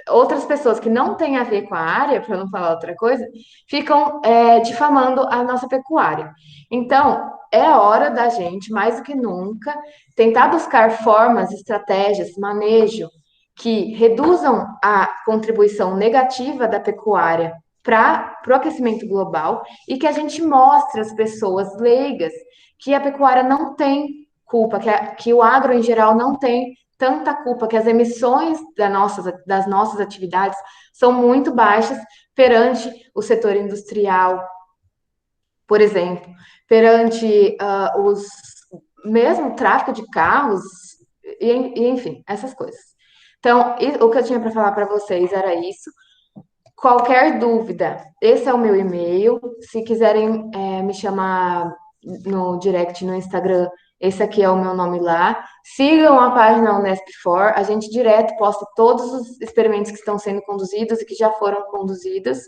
outras pessoas que não têm a ver com a área, para não falar outra coisa, ficam difamando a nossa pecuária. Então, é hora da gente, mais do que nunca, tentar buscar formas, estratégias, manejo que reduzam a contribuição negativa da pecuária para o aquecimento global e que a gente mostre às pessoas leigas que a pecuária não tem culpa, que o agro em geral não tem tanta culpa, que as emissões das nossas atividades são muito baixas perante o setor industrial, por exemplo, perante os mesmo tráfego de carros, enfim, essas coisas. Então, o que eu tinha para falar para vocês era isso. Qualquer dúvida, esse é o meu e-mail. Se quiserem me chamar no direct no Instagram, esse aqui é o meu nome lá. Sigam a página Unesp4, a gente direto posta todos os experimentos que estão sendo conduzidos e que já foram conduzidos.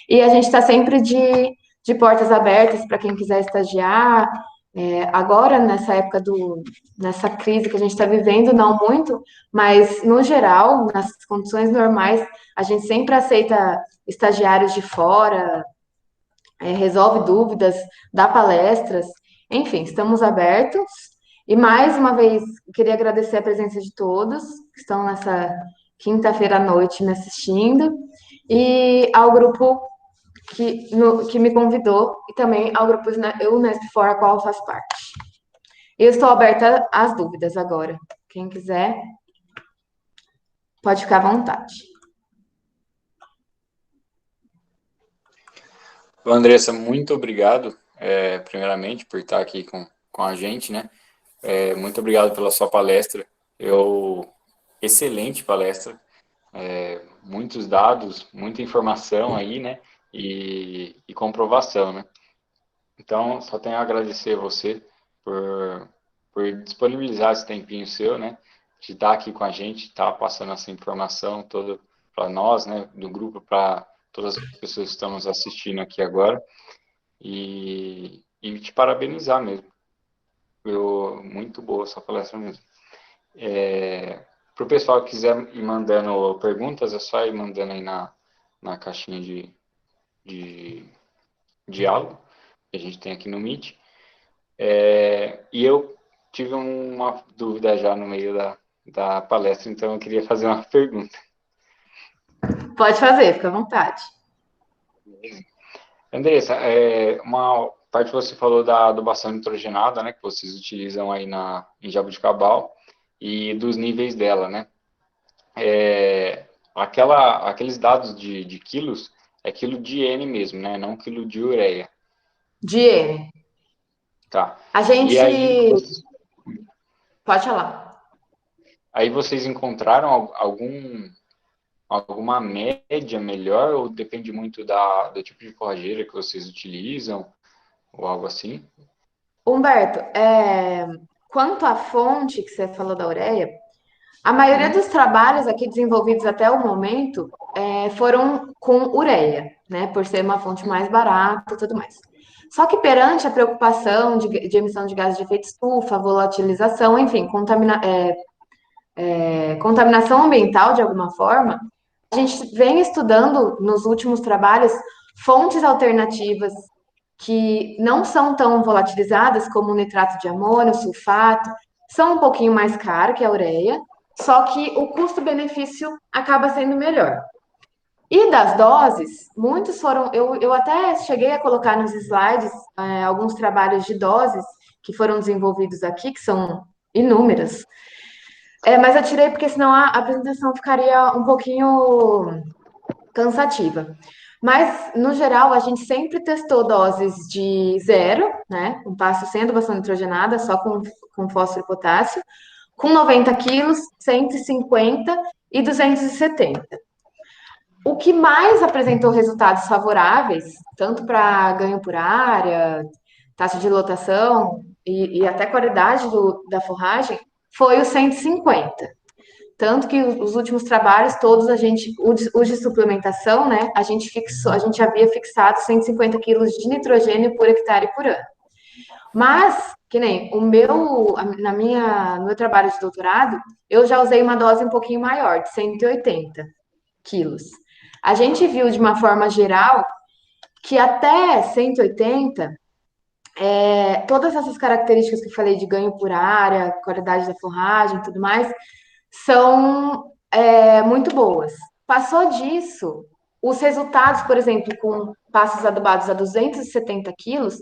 E a gente está sempre de portas abertas para quem quiser estagiar. Agora, nessa crise que a gente está vivendo, não muito, mas no geral, nas condições normais, a gente sempre aceita estagiários de fora, resolve dúvidas, dá palestras, enfim, estamos abertos. E mais uma vez, queria agradecer a presença de todos que estão nessa quinta-feira à noite me assistindo, e ao grupo que me convidou, e também ao grupo Unesp For, a qual eu faço parte. Eu estou aberta às dúvidas agora. Quem quiser, pode ficar à vontade. Andressa, muito obrigado, primeiramente, por estar aqui com a gente, né? Muito obrigado pela sua palestra. Excelente palestra. Muitos dados, muita informação aí, né? E comprovação, né? Então, só tenho a agradecer a você por disponibilizar esse tempinho seu, né? De estar aqui com a gente, estar passando essa informação toda para nós, né? Do grupo, para todas as pessoas que estamos assistindo aqui agora. E te parabenizar mesmo. Muito boa essa palestra mesmo. Para o pessoal que quiser ir mandando perguntas, é só ir mandando aí na caixinha de diálogo que a gente tem aqui no Meet. E eu tive uma dúvida já no meio da palestra, então eu queria fazer uma pergunta. Pode fazer, fica à vontade. Andressa, uma parte você falou da adubação nitrogenada, né, que vocês utilizam aí em Jaboticabal, e dos níveis dela, né? Aqueles dados de quilos, é quilo de N mesmo, né? Não quilo de ureia. De N. Tá. A gente... E aí, Pode falar. Aí vocês encontraram alguma média melhor ou depende muito do tipo de forrageira que vocês utilizam ou algo assim? Humberto, quanto à fonte que você falou da ureia, a maioria dos trabalhos aqui desenvolvidos até o momento foram com ureia, né? Por ser uma fonte mais barata e tudo mais. Só que perante a preocupação de emissão de gases de efeito estufa, volatilização, enfim, contaminação ambiental de alguma forma, a gente vem estudando nos últimos trabalhos fontes alternativas que não são tão volatilizadas como o nitrato de amônio, o sulfato, são um pouquinho mais caros que a ureia, só que o custo-benefício acaba sendo melhor. E das doses, muitos foram. Eu até cheguei a colocar nos slides alguns trabalhos de doses que foram desenvolvidos aqui, que são inúmeras. Mas eu tirei porque senão a apresentação ficaria um pouquinho cansativa. Mas, no geral, a gente sempre testou doses de zero, né? Um passo sem adubação nitrogenada, só com fósforo e potássio, com 90 quilos, 150 e 270. O que mais apresentou resultados favoráveis, tanto para ganho por área, taxa de lotação e até qualidade da forragem, foi o 150. Tanto que os últimos trabalhos, todos os de suplementação, né? A gente havia fixado 150 quilos de nitrogênio por hectare por ano. Mas, que nem no meu trabalho de doutorado, eu já usei uma dose um pouquinho maior, de 180. quilos. A gente viu de uma forma geral que até 180, todas essas características que eu falei de ganho por área, qualidade da forragem e tudo mais, são muito boas. Passou disso, os resultados, por exemplo, com pastos adubados a 270 quilos,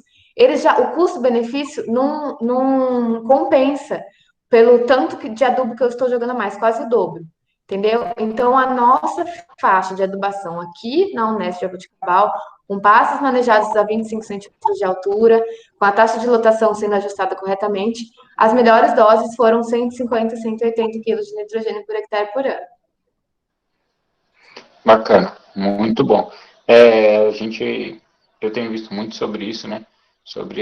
o custo-benefício não compensa pelo tanto de adubo que eu estou jogando a mais, quase o dobro. Entendeu? Então, a nossa faixa de adubação aqui na Unesp de Jaboticabal, com pastos manejados a 25 centímetros de altura, com a taxa de lotação sendo ajustada corretamente, as melhores doses foram 150, 180 quilos de nitrogênio por hectare por ano. Bacana, muito bom. Eu tenho visto muito sobre isso, né? Sobre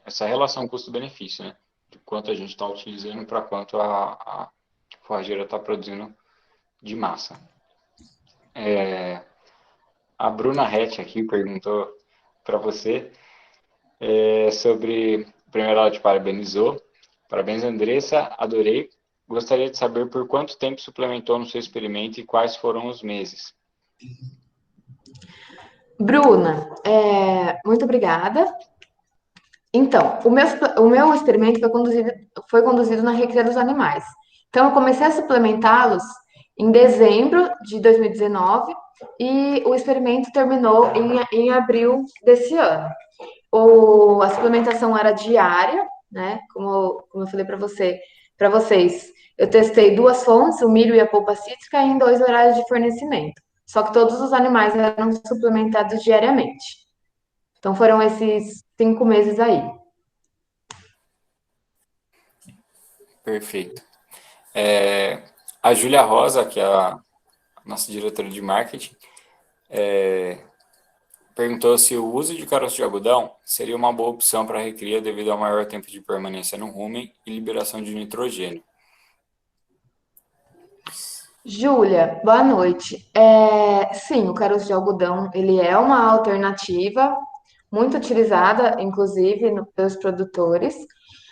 essa relação custo-benefício, né? De quanto a gente está utilizando para quanto a forrageira está produzindo de massa. A Bruna Rett aqui perguntou para você sobre. Primeiro, ela te parabenizou. Parabéns, Andressa, adorei. Gostaria de saber por quanto tempo suplementou no seu experimento e quais foram os meses. Bruna, muito obrigada. Então, o meu experimento foi conduzido na recria dos animais. Então, eu comecei a suplementá-los em dezembro de 2019 e o experimento terminou em abril desse ano. A suplementação era diária, né? Como eu falei para vocês, eu testei 2 fontes, o milho e a polpa cítrica, em 2 horários de fornecimento. Só que todos os animais eram suplementados diariamente. Então foram esses 5 meses aí. Perfeito. A Júlia Rosa, que é a nossa diretora de marketing, perguntou se o uso de caroço de algodão seria uma boa opção para a recria devido ao maior tempo de permanência no rumen e liberação de nitrogênio. Júlia, boa noite. Sim, o caroço de algodão, ele é uma alternativa muito utilizada, inclusive, pelos produtores.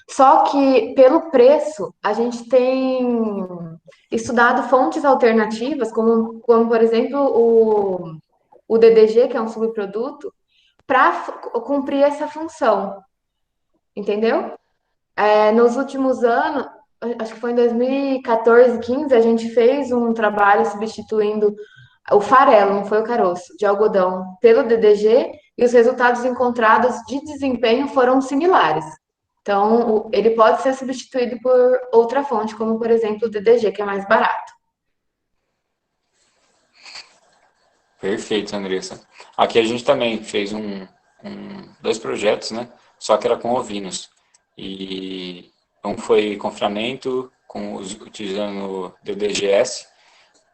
Só que, pelo preço, a gente tem estudado fontes alternativas, como por exemplo, o DDG, que é um subproduto, para cumprir essa função, entendeu? Nos últimos anos, acho que foi em 2014, 15, a gente fez um trabalho substituindo o farelo, não foi o caroço, de algodão pelo DDG, e os resultados encontrados de desempenho foram similares. Então, ele pode ser substituído por outra fonte, como por exemplo o DDG, que é mais barato. Perfeito, Andressa. Aqui a gente também fez 2 projetos, né? Só que era com ovinos. E um foi confinamento utilizando DDGS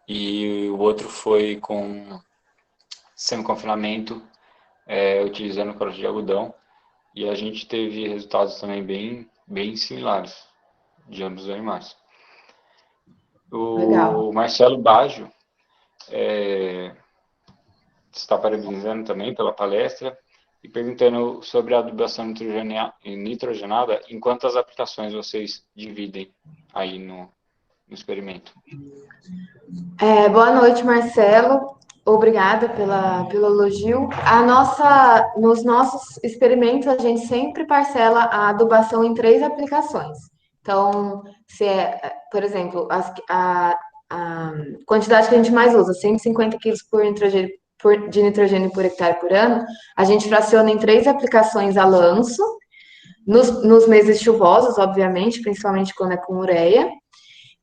e o outro foi com semi-confinamento utilizando caroço de algodão. E a gente teve resultados também bem similares de ambos os animais. Legal. O Marcelo Baggio está parabenizando também pela palestra e perguntando sobre a adubação nitrogenada, em quantas aplicações vocês dividem aí no experimento. Boa noite, Marcelo. Obrigada pelo elogio. Nos nossos experimentos, a gente sempre parcela a adubação em 3 aplicações. Então, por exemplo, a quantidade que a gente mais usa, 150 quilos de nitrogênio por hectare por ano, a gente fraciona em 3 aplicações a lanço, nos meses chuvosos, obviamente, principalmente quando é com ureia.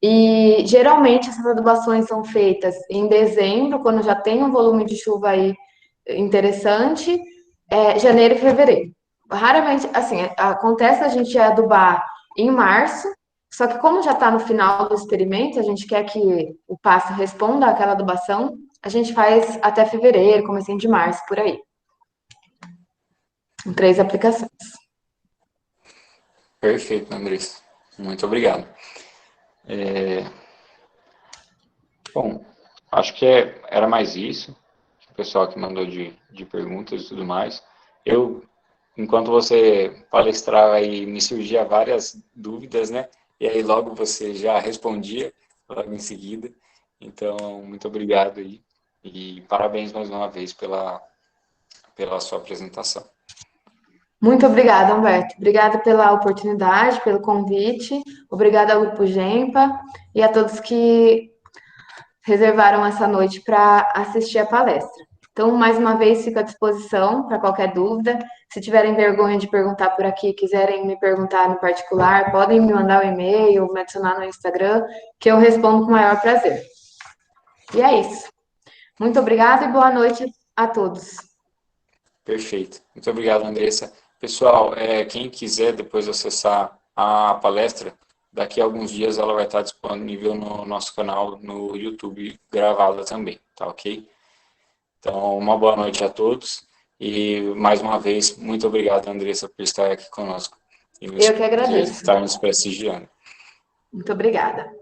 E geralmente essas adubações são feitas em dezembro, quando já tem um volume de chuva aí interessante, janeiro e fevereiro. Raramente, assim, acontece a gente adubar em março, só que como já está no final do experimento, a gente quer que o pasto responda àquela adubação, a gente faz até fevereiro, comecinho de março, por aí. Em 3 aplicações. Perfeito, Andressa. Muito obrigado. Bom, acho que era mais isso. O pessoal que mandou de perguntas e tudo mais. Enquanto você palestrava aí, me surgia várias dúvidas, né? E aí logo você já respondia, logo em seguida. Então, muito obrigado aí. E parabéns mais uma vez pela sua apresentação. Muito obrigada, Humberto. Obrigada pela oportunidade, pelo convite. Obrigada ao Grupo Gempa e a todos que reservaram essa noite para assistir a palestra. Então, mais uma vez, fico à disposição para qualquer dúvida. Se tiverem vergonha de perguntar por aqui, quiserem me perguntar no particular, podem me mandar um e-mail, me adicionar no Instagram, que eu respondo com o maior prazer. E é isso. Muito obrigada e boa noite a todos. Perfeito. Muito obrigado, Andressa. Pessoal, quem quiser depois acessar a palestra, daqui a alguns dias ela vai estar disponível no nosso canal no YouTube, gravada também, tá ok? Então, uma boa noite a todos e, mais uma vez, muito obrigado, Andressa, por estar aqui conosco. Eu que agradeço. Estar nos prestigiando. Muito obrigada.